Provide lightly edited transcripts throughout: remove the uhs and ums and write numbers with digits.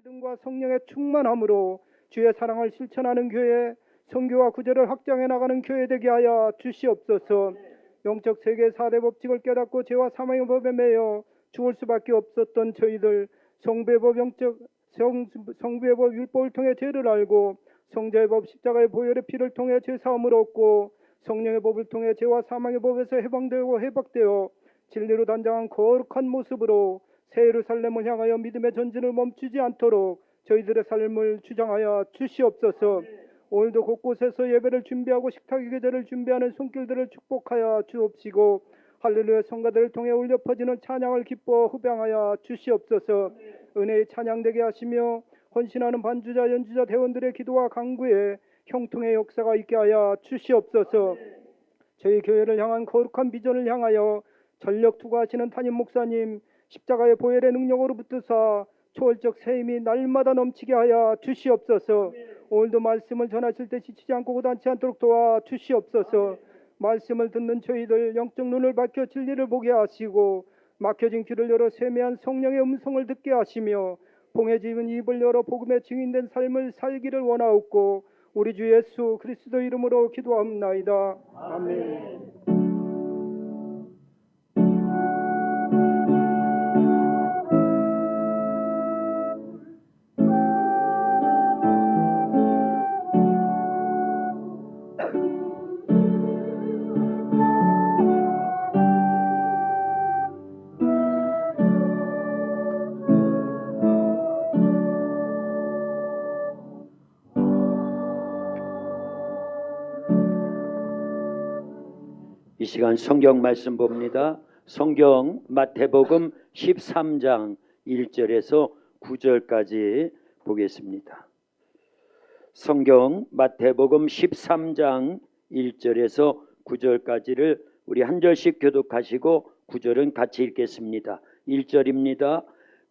믿음과 성령의 충만함으로 주의 사랑을 실천하는 교회, 선교와 구절을 확장해 나가는 교회 되게 하여 주시옵소서. 영적 세계 4대 법칙을 깨닫고 죄와 사망의 법에 매여 죽을 수밖에 없었던 저희들, 성부의 법, 성부의 법 율법을 통해 죄를 알고 성자의 법 십자가의 보혈의 피를 통해 죄 사함을 얻고 성령의 법을 통해 죄와 사망의 법에서 해방되고 해박되어 진리로 단장한 거룩한 모습으로 새 예루살렘을 향하여 믿음의 전진을 멈추지 않도록 저희들의 삶을 주장하여 주시옵소서. 오늘도 곳곳에서 예배를 준비하고 식탁의 계절을 준비하는 손길들을 축복하여 주옵시고 할렐루야 성가들을 통해 울려 퍼지는 찬양을 기뻐 흡양하여 주시옵소서. 은혜의 찬양되게 하시며 헌신하는 반주자 연주자 대원들의 기도와 간구에 형통의 역사가 있게 하여 주시옵소서. 저희 교회를 향한 거룩한 비전을 향하여 전력 투구하시는 담임 목사님, 십자가의 보혈의 능력으로 붙드사 초월적 새 힘이 날마다 넘치게 하여 주시옵소서. 오늘도 말씀을 전하실 때 지치지 않고 고단치 않도록 도와 주시옵소서. 말씀을 듣는 저희들 영적 눈을 밝혀 진리를 보게 하시고 막혀진 귀를 열어 세미한 성령의 음성을 듣게 하시며 봉해 지은 입을 열어 복음의 증인된 삶을 살기를 원하옵고 우리 주 예수 그리스도 이름으로 기도합나이다. 아멘. 이 시간 성경 말씀 봅니다. 성경 마태복음 13장 1절에서 9절까지 보겠습니다. 성경 마태복음 13장 1절에서 9절까지를 우리 한 절씩 교독하시고 9절은 같이 읽겠습니다. 1절입니다.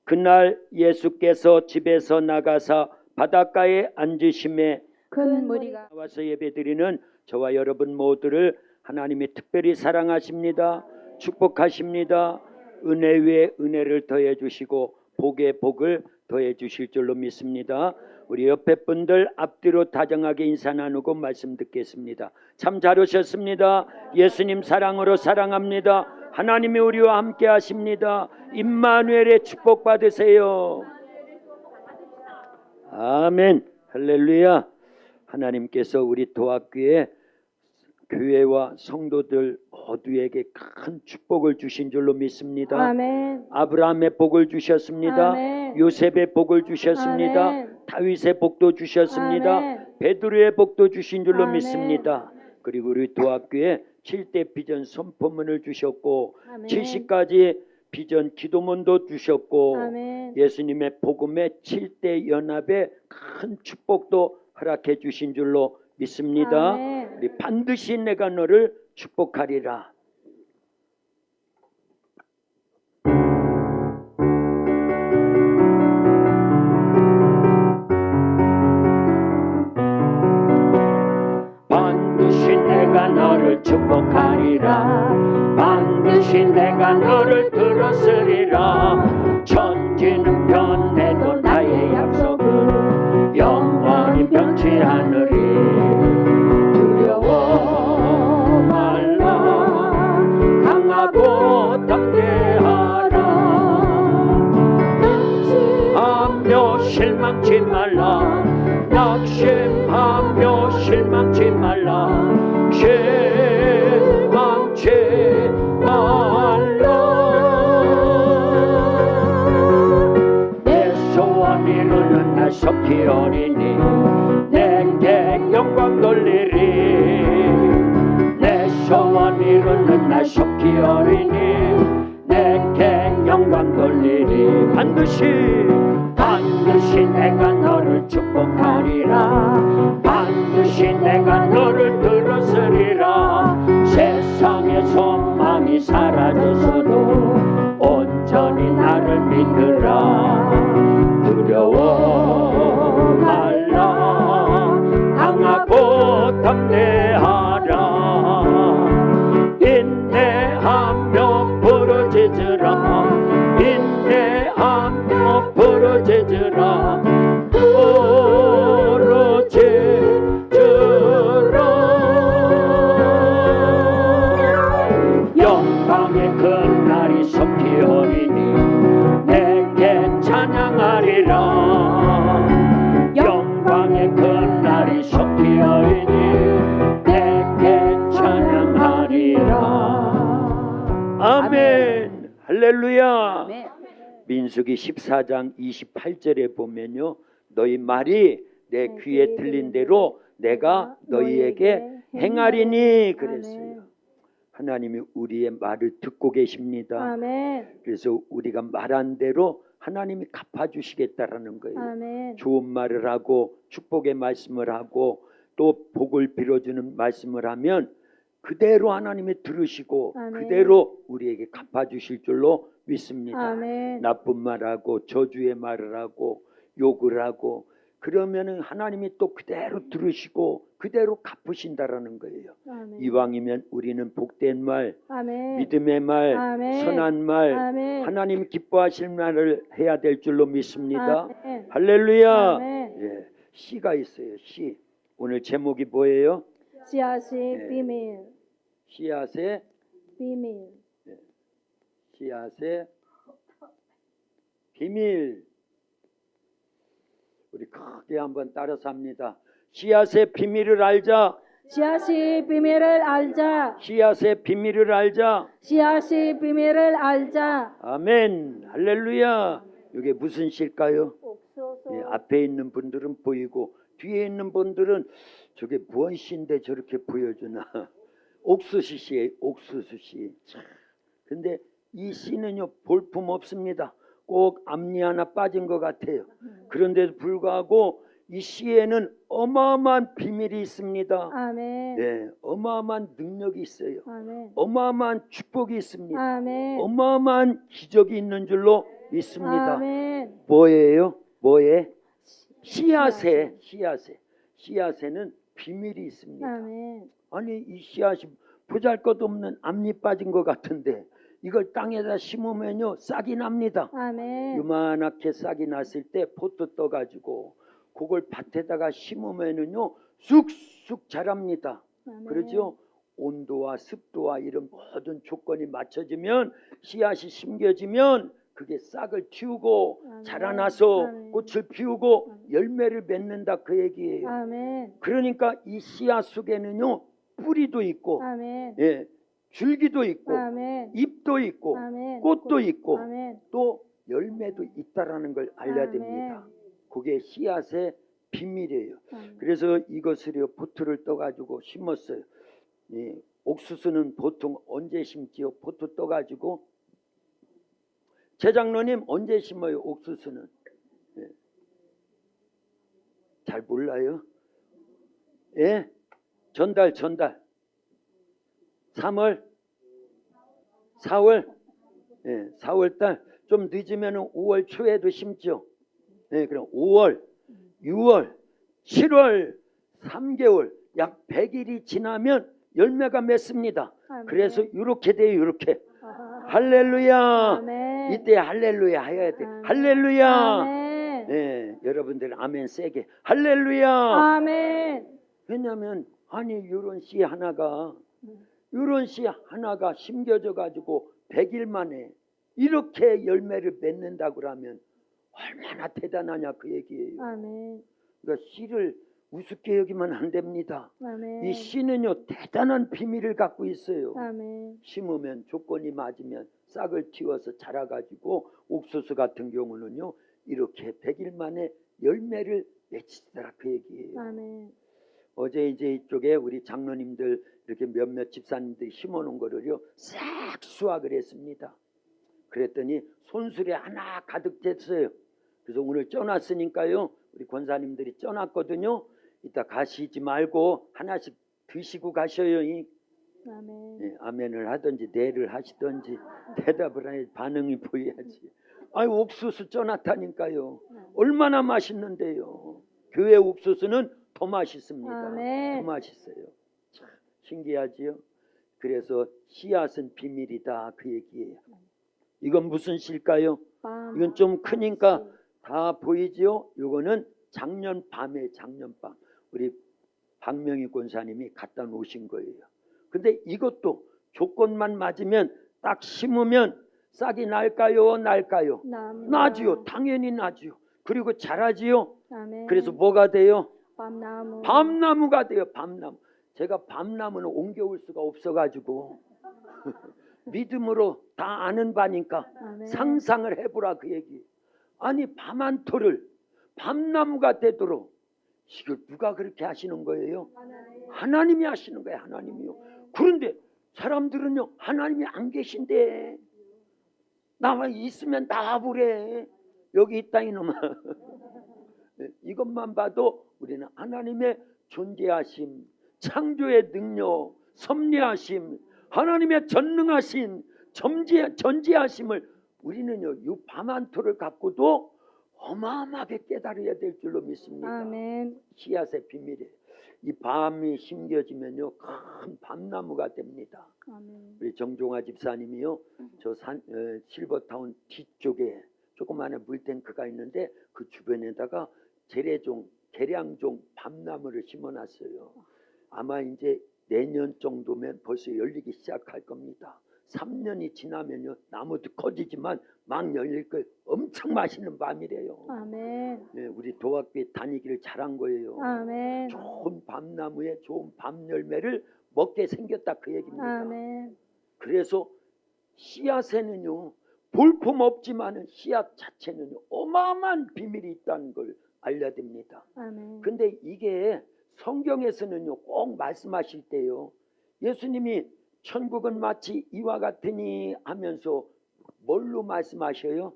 그날 예수께서 집에서 나가사 바닷가에 앉으심에 큰 무리가 와서 예배드리는 저와 여러분 모두를 하나님이 특별히 사랑하십니다. 축복하십니다. 은혜 위에 은혜를 더해 주시고 복에 복을 더해 주실 줄로 믿습니다. 우리 옆에 분들 앞뒤로 다정하게 인사 나누고 말씀 듣겠습니다. 참 잘 오셨습니다. 예수님 사랑으로 사랑합니다. 하나님이 우리와 함께 하십니다. 임마누엘의 축복 받으세요. 아멘. 할렐루야. 하나님께서 우리 도합교회 교회와 성도들 모두에게 큰 축복을 주신 줄로 믿습니다. 아멘. 아브라함의 복을 주셨습니다. 아멘. 요셉의 복을 주셨습니다. 아멘. 다윗의 복도 주셨습니다. 아멘. 베드로의 복도 주신 줄로 아멘. 믿습니다. 그리고 우리 도합교회 7대 비전 선포문을 주셨고 아멘. 70가지 비전 기도문도 주셨고 아멘. 예수님의 복음의 7대 연합의 큰 축복도 허락해 주신 줄로 믿습니다. 아멘. 우리 반드시 내가 너를 축복하리라. 반드시 내가 너를 축복하리라. 반드시 내가 너를 들었으리라. 천지는 변해도 나의 약속은 영원히 변치 않으리. 두려워 말라. 강하고 담대하라. 낙심하며 실망치 말라. 낙심하며 실망치 말라. 실망치 말라. 내 소원 이루는 날 속히 오리니 내게 영광 돌리리. 내 소원 이루는 날 속히 오리니 내게 영광 돌리리. 반드시 내가 너를 축복하리라. 반드시 내가 너를 들었으리라. 세상의 소망이 사라졌어도 온전히 나를 믿으라. 두려워 말라. 강하고 담대하라. 인내하며 부르짖으라. 인내하며 부르짖으라. 민수기 14장 28절에 보면요, 너희 말이 내 귀에 들린 대로 내가 너희에게 행하리니 그랬어요. 하나님이 우리의 말을 듣고 계십니다. 아멘. 그래서 우리가 말한 대로 하나님이 갚아주시겠다라는 거예요. 아멘. 좋은 말을 하고 축복의 말씀을 하고 또 복을 빌어주는 말씀을 하면 그대로 하나님이 들으시고 아멘. 그대로 우리에게 갚아주실 줄로 믿습니다. 아멘. 나쁜 말하고 저주의 말을 하고 욕을 하고 그러면은 하나님이 또 그대로 들으시고 그대로 갚으신다라는 거예요. 아멘. 이왕이면 우리는 복된 말, 아멘. 믿음의 말, 아멘. 선한 말, 아멘. 하나님 기뻐하실 말을 해야 될 줄로 믿습니다. 아멘. 할렐루야. 아멘. 예, 시가 있어요. 시. 오늘 제목이 뭐예요? 씨앗의 비밀. 씨앗의 비밀. 씨앗의 비밀. 우리 크게 한번 따라서 합니다. 씨앗의 비밀을 알자. 씨앗의 비밀을 알자. 씨앗의 비밀을 알자. 씨앗의 비밀을 알자. 아멘. 할렐루야. 이게 무슨 시일까요? 옥소서. 예, 앞에 있는 분들은 보이고 뒤에 있는 분들은 저게 무슨 시인데 저렇게 보여주나. 옥수수 시에 옥수수 시. 참. 근데 이 시는요 볼품 없습니다. 꼭 앞니 하나 빠진 것 같아요. 그런데도 불구하고 이 시에는 어마어마한 비밀이 있습니다. 아멘. 예, 어마어마한 능력이 있어요. 아멘. 어마어마한 축복이 있습니다. 아멘. 어마어마한 기적이 있는 줄로 믿습니다. 아멘. 뭐예요? 뭐에? 씨앗에 씨앗에는 비밀이 있습니다. 아멘. 아니 이 씨앗이 보잘것없는 앞니 빠진 것 같은데 이걸 땅에다 심으면요 싹이 납니다. 아멘. 요만하게 싹이 났을 때 포트 떠가지고 그걸 밭에다가 심으면은요 쑥쑥 자랍니다. 아멘. 그러죠? 온도와 습도와 이런 모든 조건이 맞춰지면 씨앗이 심겨지면 그게 싹을 틔우고 아멘. 자라나서 아멘. 꽃을 피우고 열매를 맺는다 그 얘기예요. 아멘. 그러니까 이 씨앗 속에는요 뿌리도 있고 아멘. 예, 줄기도 있고 아멘. 잎도 있고 아멘. 꽃도 있고 아멘. 또 열매도 있다라는 걸 알려야 아멘. 됩니다. 그게 씨앗의 비밀이에요. 아멘. 그래서 이것을요 포트를 떠가지고 심었어요. 이 옥수수는 보통 언제 심지요? 포트 떠가지고 재장로님 언제 심어요? 옥수수는 예. 잘 몰라요? 예? 전달 3월 4월 예, 4월달 좀 늦으면 5월 초에도 심죠. 예, 그럼 5월 6월 7월 3개월 약 100일이 지나면 열매가 맺습니다. 아멘. 그래서 이렇게 돼요. 이렇게 아하. 할렐루야. 아멘. 이때 할렐루야 해야 돼. 아멘. 할렐루야. 아멘. 네, 여러분들 아멘 세게 할렐루야. 아멘. 왜냐하면 아니 이런 씨 하나가 심겨져 가지고 100일 만에 이렇게 열매를 맺는다고 하면 얼마나 대단하냐 그 얘기예요. 아멘. 그러니까 씨를 우습게 여기면 안 됩니다. 아멘. 이 씨는요 대단한 비밀을 갖고 있어요. 아멘. 심으면 조건이 맞으면 싹을 틔워서 자라가지고 옥수수 같은 경우는요 이렇게 100일 만에 열매를 맺히더라 그 얘기예요. 아멘. 어제 이제 이쪽에 우리 장로님들 이렇게 몇몇 집사님들이 심어놓은 거를요 싹 수확을 했습니다. 그랬더니 손수레 하나 가득 됐어요. 그래서 오늘 쪄놨으니까요 우리 권사님들이 쪄놨거든요. 이따 가시지 말고 하나씩 드시고 가셔요. 아멘. 예, 아멘을 하든지 네를 하시든지 대답을 해야지 반응이 보여야지. 아유 옥수수 쪄놨다니까요. 얼마나 맛있는데요. 교회 옥수수는 더 맛있습니다. 아멘. 더 맛있어요. 참 신기하지요. 그래서 씨앗은 비밀이다 그 얘기예요. 이건 무슨 씨일까요? 밤. 이건 좀 크니까 다 보이지요? 이거는 작년 밤 우리 박명희 권사님이 갖다 놓으신 거예요. 근데 이것도 조건만 맞으면 딱 심으면 싹이 날까요? 나지요. 당연히 나지요. 그리고 자라지요. 아멘. 그래서 뭐가 돼요? 밤나무. 밤나무가 돼요. 밤나무. 제가 밤나무는 옮겨올 수가 없어가지고 믿음으로 다 아는 바니까 아멘. 상상을 해보라 그 얘기. 아니 밤한토를 밤나무가 되도록 이걸 누가 그렇게 하시는 거예요? 하나님이 하시는 거예요. 하나님이요. 그런데 사람들은요 하나님이 안 계신데 나만 있으면 나와보래. 여기 있다 이놈아. 이것만 봐도 우리는 하나님의 존재하심, 창조의 능력, 섭리하심, 하나님의 전능하신 전지하심을 우리는요 이 밤한토를 갖고도 어마어마하게 깨달아야 될 줄로 믿습니다. 아멘. 씨앗의 비밀이에요. 이 밤이 심겨지면요 큰 밤나무가 됩니다. 아멘. 우리 정종화 집사님이요 저 실버타운 뒤쪽에 조그마한 물탱크가 있는데 그 주변에다가 계량종 밤나무를 심어놨어요. 아마 이제 내년 정도면 벌써 열리기 시작할 겁니다. 3년이 지나면요 나무도 커지지만 막 열릴 거예요. 엄청 맛있는 밤이래요. 아멘. 네, 우리 도학교에 다니기를 잘한 거예요. 아멘. 좋은 밤나무에 좋은 밤 열매를 먹게 생겼다 그 얘기입니다. 아멘. 그래서 씨앗에는요 볼품 없지만은 씨앗 자체는 어마어마한 비밀이 있다는 걸 알려야 됩니다. 아멘. 근데 이게 성경에서는요 꼭 말씀하실 때요 예수님이 천국은 마치 이와 같으니 하면서 뭘로 말씀하셔요?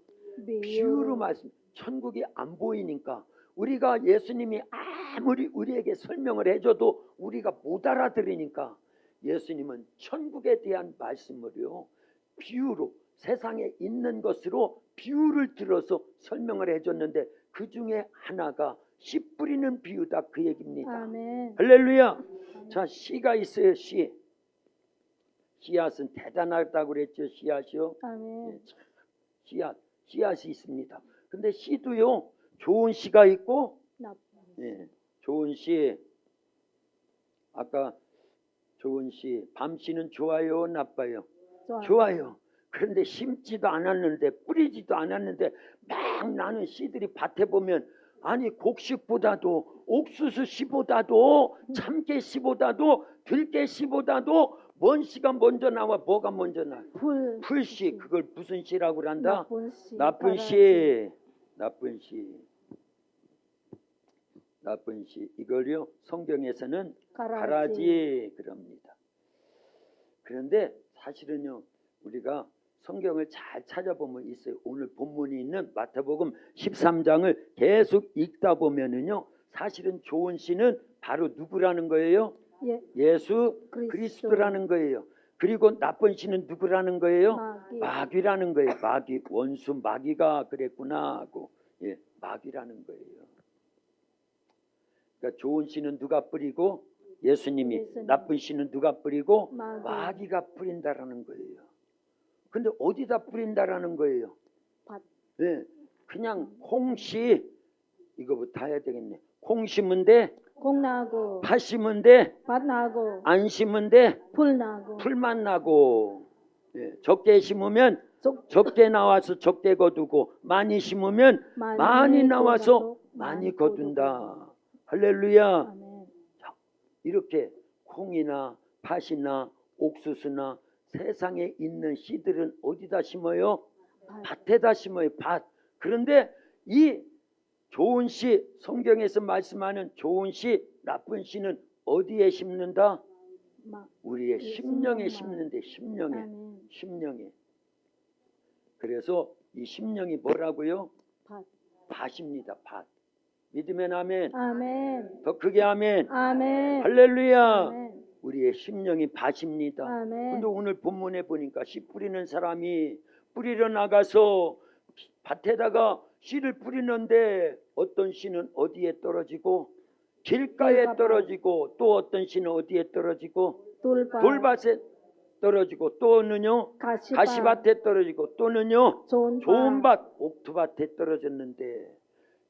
비유로 말씀. 천국이 안 보이니까 우리가 예수님이 아무리 우리에게 설명을 해줘도 우리가 못 알아들으니까 예수님은 천국에 대한 말씀을요 비유로 세상에 있는 것으로 비유를 들어서 설명을 해줬는데 그 중에 하나가 씨 뿌리는 비유다 그 얘기입니다. 아멘. 할렐루야. 자 씨가 있어요. 씨앗은 대단하다고 그랬죠. 씨앗이요. 아멘. 씨앗이 있습니다. 근데 씨도요 좋은 씨가 있고 좋은 씨 아까 좋은 씨 밤 씨는 좋아요 나빠요? 좋아요. 그런데 심지도 않았는데 뿌리지도 않았는데 막 나는 씨들이 밭에 보면 아니 곡식보다도 옥수수 씨보다도 참깨 씨보다도 들깨 씨보다도 뭔 씨가 먼저 나와? 뭐가 먼저 나와? 풀씨. 그걸 무슨 씨라고 한다? 나쁜 씨. 이걸요 성경에서는 가라지 그럽니다. 그런데 사실은요 우리가 성경을 잘 찾아보면 있어요. 오늘 본문이 있는 마태복음 13장을 계속 읽다 보면은요 사실은 좋은 씨는 바로 누구라는 거예요? 예수 그리스도라는 거예요. 그리고 나쁜 씨는 누구라는 거예요? 마귀라는 거예요. 마귀 원수 마귀가 그랬구나 하고 마귀라는 거예요. 그러니까 좋은 씨는 누가 뿌리고 예수님. 나쁜 씨는 누가 뿌리고 마귀가 뿌린다라는 거예요. 근데 어디다 뿌린다라는 거예요? 밭. 네, 그냥 콩씨 이거부터 해야 되겠네. 콩 심은 데 콩 나고 팥 심은 데 밭 나고 안 심은 데 풀 나고 풀만 나고 적게 심으면 적게 나와서 적게 거두고 많이 심으면 많이 나와서 많이 거둔다. 할렐루야. 아멘. 이렇게 콩이나 팥이나 옥수수나 세상에 있는 씨들은 어디다 심어요? 밭에다 심어요. 밭. 그런데 이 좋은 씨, 성경에서 말씀하는 좋은 씨, 나쁜 씨는 어디에 심는다? 우리의 심령에 심는데 심령에. 그래서 이 심령이 뭐라고요? 밭입니다. 밭. 믿으면 아멘. 아멘. 더 크게 아멘. 아멘. 할렐루야. 아멘. 우리의 심령이 밭입니다. 아멘. 근데 오늘 본문에 보니까 씨 뿌리는 사람이 뿌리러 나가서 밭에다가 씨를 뿌리는데 어떤 씨는 어디에 떨어지고 길가에 떨어지고 또 어떤 씨는 어디에 떨어지고 돌밭에 떨어지고 또는요 가시밭에 떨어지고 또는요 좋은 밭 옥토밭에 떨어졌는데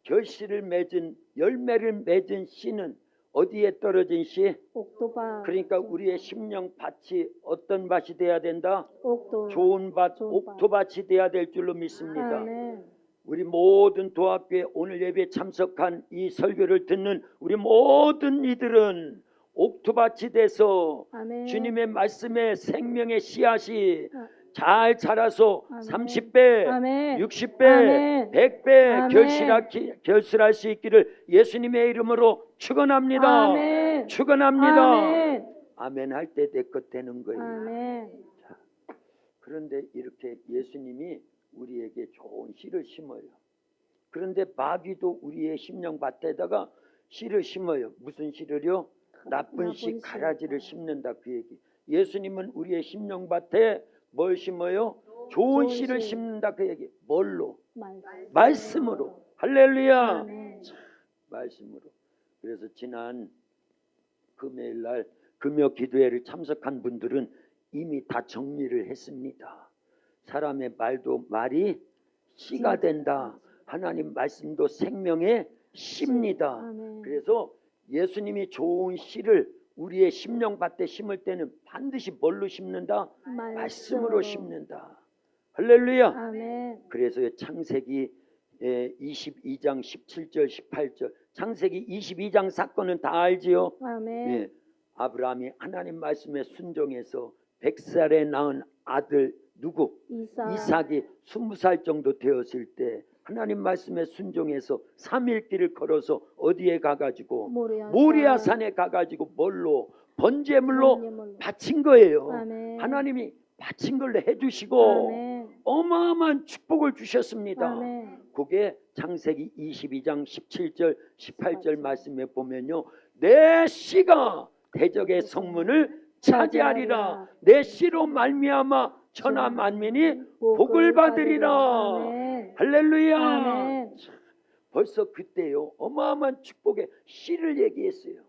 결실을 맺은 열매를 맺은 씨는 어디에 떨어진 씨? 옥토밭. 그러니까 우리의 심령 밭이 어떤 밭이 돼야 된다? 옥토. 좋은 밭, 옥토밭이 돼야 될 줄로 믿습니다. 아멘. 우리 모든 도합교회 오늘 예배에 참석한 이 설교를 듣는 우리 모든 이들은 옥토밭이 돼서 아멘. 주님의 말씀에 생명의 씨앗이 아. 잘 자라서 아멘. 30배, 아멘. 60배, 아멘. 100배 아멘. 결실할 수 있기를 예수님의 이름으로 축원합니다. 아멘. 축원합니다. 아멘. 아멘 할 때 내 것 되는 거예요. 아멘. 그런데 이렇게 예수님이 우리에게 좋은 씨를 심어요. 그런데 마귀도 우리의 심령밭에다가 씨를 심어요. 무슨 씨를요? 나쁜 씨, 씨. 가라지를 심는다 그 얘기. 예수님은 우리의 심령밭에 뭘 심어요? 좋은 좋은 씨를 씨. 심는다 그 얘기. 뭘로? 말씀. 말씀으로. 할렐루야. 아멘. 말씀으로. 그래서 지난 금요일 날 금요 기도회를 참석한 분들은 이미 다 정리를 했습니다. 사람의 말이 씨가 된다. 하나님 말씀도 생명의 씨입니다. 아멘. 그래서 예수님이 좋은 씨를 우리의 심령밭에 심을 때는 반드시 뭘로 심는다? 말씀으로 심는다. 할렐루야. 아멘. 그래서 창세기 22장 17절 18절 창세기 22장 사건은 다 알지요. 아멘. 예, 아브라함이 하나님 말씀에 순종해서 100살에 낳은 아들 누구? 이삭이 20살 정도 되었을 때 하나님 말씀에 순종해서 3일 길을 걸어서 어디에 가가지고 모리아 산에 가가지고 뭘로? 번제물로 바친 거예요. 아멘. 하나님이 바친 걸로 해주시고 아멘. 어마어마한 축복을 주셨습니다. 아멘. 그게 창세기 22장 17절 18절 말씀에 보면요, 내 씨가 대적의 성문을 차지하리라. 내 씨로 말미암아 천하 만민이 복을 받으리라. 아멘. 할렐루야. 아멘. 벌써 그때요 어마어마한 축복의 씨를 얘기했어요.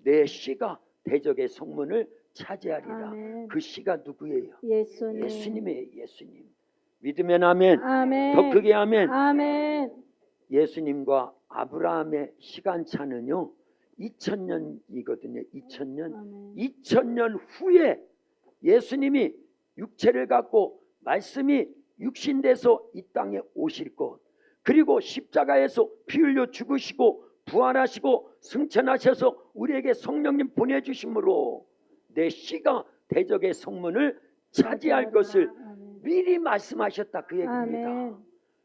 내 씨가 대적의 성문을 차지하리라. 아멘. 그 씨가 누구예요? 예수님. 예수님이에요. 예수님. 믿으면 아멘. 아멘. 더 크게 아멘. 아멘. 예수님과 아브라함의 시간차는요 2000년이거든요. 2000년. 아멘. 2000년 후에 예수님이 육체를 갖고 말씀이 육신돼서 이 땅에 오실 것, 그리고 십자가에서 피 흘려 죽으시고 부활하시고 승천하셔서 우리에게 성령님 보내주심으로 내 씨가 대적의 성문을 차지할 것을 아멘. 미리 말씀하셨다 그 얘기입니다. 아멘.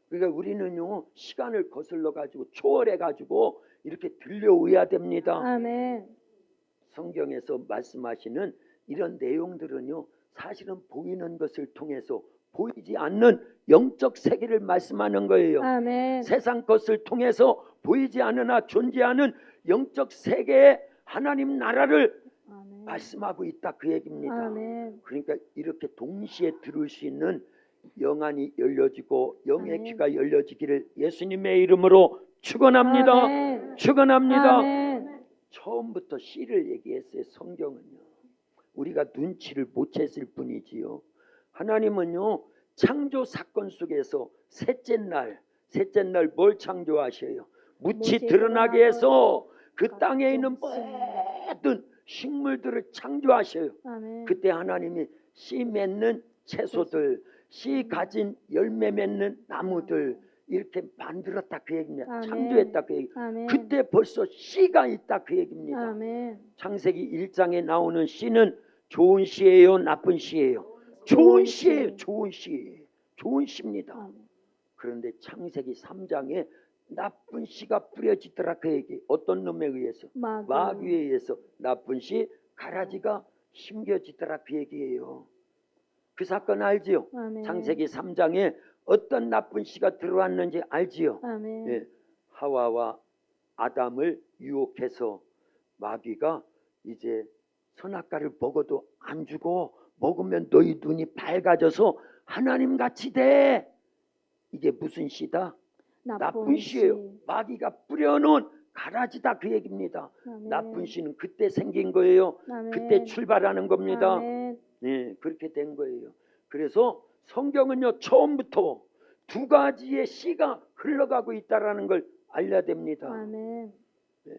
그러니까 우리는요 시간을 거슬러 가지고 초월해 가지고 이렇게 들려오야 됩니다. 아멘. 성경에서 말씀하시는 이런 내용들은요 사실은 보이는 것을 통해서 보이지 않는 영적 세계를 말씀하는 거예요. 아멘. 세상 것을 통해서 보이지 않으나 존재하는 영적 세계의 하나님 나라를 아멘. 말씀하고 있다 그 얘기입니다. 아멘. 그러니까 이렇게 동시에 들을 수 있는 영안이 열려지고 영의 아멘. 귀가 열려지기를 예수님의 이름으로 축원합니다. 아멘. 축원합니다. 아멘. 처음부터 씨를 얘기했어요. 성경은요 우리가 눈치를 못 챘을 뿐이지요. 하나님은요 창조 사건 속에서 셋째 날 뭘 창조하셔요? 묻이 드러나게 해서 그 땅에 있는 모든 식물들을 창조하셔요. 아멘. 그때 하나님이 씨 맺는 채소들, 씨 가진 열매 맺는 나무들 이렇게 만들었다 그 얘기입니다. 아멘. 창조했다 그 얘기. 아멘. 그때 벌써 씨가 있다 그 얘기입니다. 아멘. 창세기 1장에 나오는 씨는 좋은 씨예요, 나쁜 씨예요? 좋은 씨예요. 좋은 씨예요. 좋은 씨입니다. 아멘. 그런데 창세기 3장에 나쁜 씨가 뿌려지더라 그 얘기. 어떤 놈에 의해서? 마귀에 의해서 나쁜 씨 가라지가 심겨지더라 그 얘기예요. 그 사건 알지요? 아멘. 창세기 3장에 어떤 나쁜 씨가 들어왔는지 알지요? 아멘. 예, 하와와 아담을 유혹해서 마귀가 이제 선악과를 먹어도 안 주고 먹으면 너희 눈이 밝아져서 하나님 같이 돼. 이게 무슨 씨다? 나쁜 씨예요. 마귀가 뿌려놓은 가라지다 그 얘기입니다. 아멘. 나쁜 씨는 그때 생긴 거예요. 아멘. 그때 출발하는 겁니다. 아멘. 네, 그렇게 된 거예요. 그래서 성경은요 처음부터 두 가지의 씨가 흘러가고 있다라는 걸 알려야 됩니다. 아멘. 네.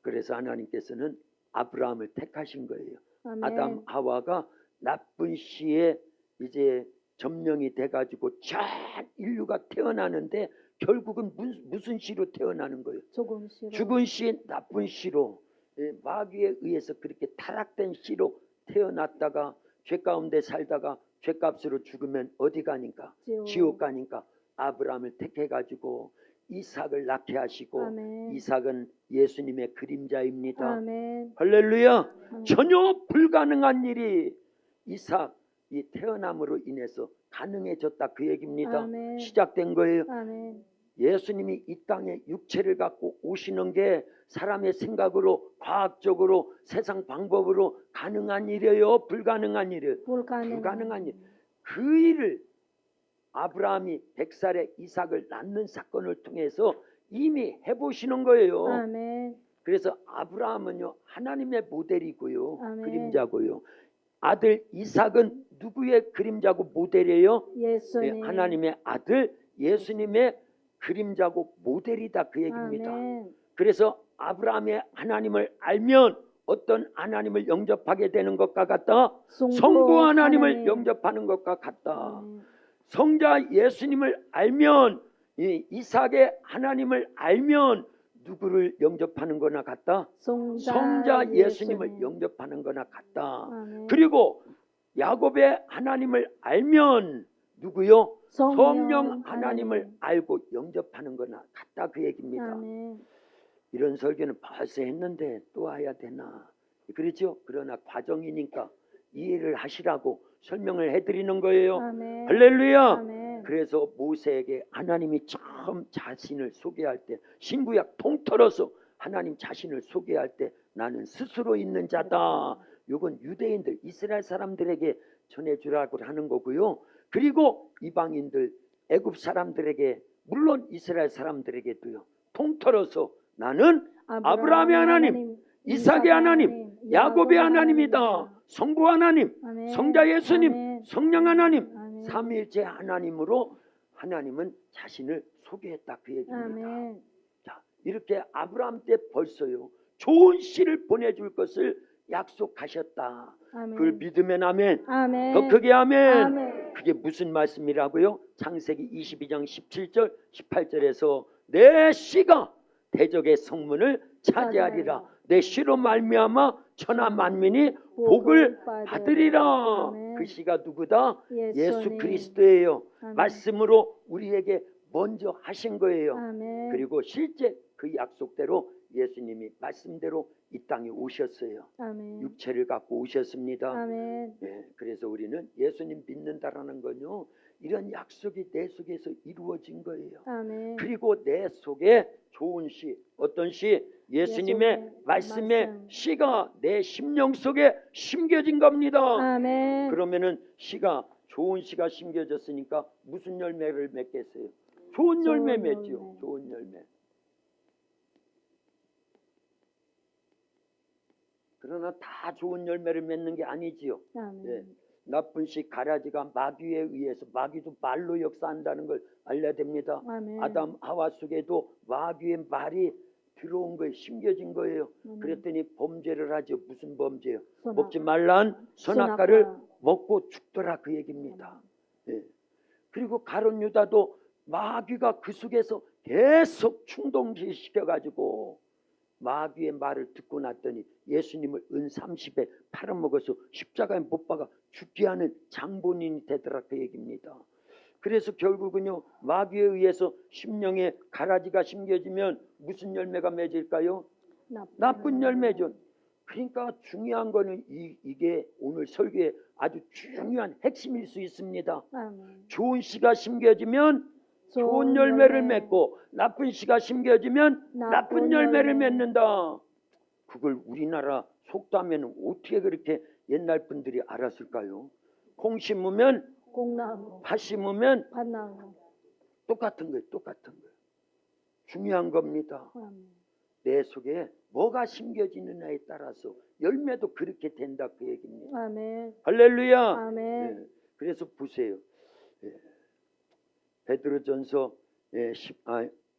그래서 하나님께서는 아브라함을 택하신 거예요. 아멘. 아담 하와가 나쁜 씨에 이제 점령이 돼가지고 쫙 인류가 태어나는데 결국은 무슨 씨로 태어나는 거예요? 조금 싫어. 죽은 씨, 나쁜 씨로. 마귀에 의해서 그렇게 타락된 씨로 태어났다가 죄 가운데 살다가 죄값으로 죽으면 어디 가니까? 지옥 가니까 아브라함을 택해가지고 이삭을 낳게 하시고 아멘. 이삭은 예수님의 그림자입니다. 아멘. 할렐루야. 아멘. 전혀 불가능한 일이 이삭 이 태어남으로 인해서 가능해졌다 그 얘기입니다. 아멘. 시작된 거예요. 아멘. 예수님이 이 땅에 육체를 갖고 오시는 게 사람의 생각으로 과학적으로 세상 방법으로 가능한 일이에요? 불가능한 일이에요? 불가능한 일. 그 일을 아브라함이 100살에 이삭을 낳는 사건을 통해서 이미 해보시는 거예요. 아멘. 그래서 아브라함은요 하나님의 모델이고요. 아멘. 그림자고요. 아들 이삭은 누구의 그림자고 모델이에요? 예수님. 하나님의 아들 예수님의 그림자고 모델이다 그 얘기입니다. 아멘. 그래서 아브라함의 하나님을 알면 어떤 하나님을 영접하게 되는 것과 같다? 성부 하나님을 영접하는 것과 같다. 아멘. 성자 예수님을 알면 이 이삭의 하나님을 알면 누구를 영접하는 거나 같다? 성자 예수님을 영접하는 거나 같다. 아멘. 그리고 야곱의 하나님을 알면 누구요? 성령 하나님을 알고 영접하는 거나 같다 그 얘기입니다. 아멘. 이런 설교는 벌써 했는데 또 와야 되나? 그렇죠? 그러나 과정이니까 이해를 하시라고 설명을 해드리는 거예요. 아멘. 할렐루야. 아멘. 그래서 모세에게 하나님이 처음 자신을 소개할 때 신구약 통틀어서 하나님 자신을 소개할 때 나는 스스로 있는 자다. 이건 유대인들 이스라엘 사람들에게 전해주라고 하는 거고요. 그리고 이방인들 애굽 사람들에게 물론 이스라엘 사람들에게도요. 통틀어서 나는 아브라함의 하나님, 이삭의 하나님, 야곱의 하나님이다. 성부 하나님, 아멘. 성자 예수님, 아멘. 성령 하나님, 아멘. 삼위일체 하나님으로 하나님은 자신을 소개했다 그 얘기입니다. 아멘. 자, 이렇게 아브라함 때 벌써요. 좋은 씨를 보내줄 것을 약속하셨다. 아멘. 그걸 믿으면 아멘. 아멘. 더 크게 아멘. 아멘. 그게 무슨 말씀이라고요? 창세기 22장 17절 18절에서 내 씨가 대적의 성문을 차지하리라. 내 씨로 말미암아 천하 만민이 복을 받으리라. 아멘. 그 씨가 누구다? 예수 예수님. 그리스도예요. 아멘. 말씀으로 우리에게 먼저 하신 거예요. 아멘. 그리고 실제 그 약속대로 예수님이 말씀대로 이 땅에 오셨어요. 아멘. 육체를 갖고 오셨습니다. 아멘. 그래서 우리는 예수님 믿는다라는 건요. 이런 약속이 내 속에서 이루어진 거예요. 아멘. 그리고 내 속에 좋은 씨, 어떤 씨? 예수님의 예수님의 말씀의 말씀. 씨가 내 심령 속에 심겨진 겁니다. 아멘. 그러면은 씨가 좋은 씨가 심겨졌으니까 무슨 열매를 맺겠어요? 좋은 열매 좋은 맺죠. 열매. 좋은 열매. 그러나 다 좋은 열매를 맺는 게 아니지요. 아멘. 나쁜 씨 가라지가 마귀에 의해서 마귀도 말로 역사한다는 걸 알려야 됩니다. 아멘. 아담 하와 속에도 마귀의 말이 들어온 거예요. 심겨진 거예요. 아멘. 그랬더니 범죄를 하죠. 무슨 범죄요? 선악. 먹지 말란 선악과를 선악과. 먹고 죽더라 그 얘기입니다. 그리고 가룟 유다도 마귀가 그 속에서 계속 충동시켜가지고 마귀의 말을 듣고 났더니 예수님을 은 30에 팔아먹어서 십자가에 못 박아 죽게 하는 장본인이 되더라 그 얘기입니다. 그래서 결국은요 마귀에 의해서 심령에 가라지가 심겨지면 무슨 열매가 맺을까요? 나쁜 열매죠. 그러니까 중요한 거는 이게 오늘 설교의 아주 중요한 핵심일 수 있습니다. 아멘. 좋은 씨가 심겨지면 좋은 열매를 맺고 나쁜 씨가 심겨지면 나쁜 열매를 맺는다. 그걸 우리나라 속담에는 어떻게 그렇게 옛날 분들이 알았을까요? 콩 심으면 콩나무, 팥 심으면 팥나무. 똑같은 거예요. 똑같은 거예요. 중요한 겁니다. 아멘. 내 속에 뭐가 심겨지느냐에 따라서 열매도 그렇게 된다 그 얘기입니다. 아멘. 할렐루야. 아멘. 그래서 보세요. 베드로전서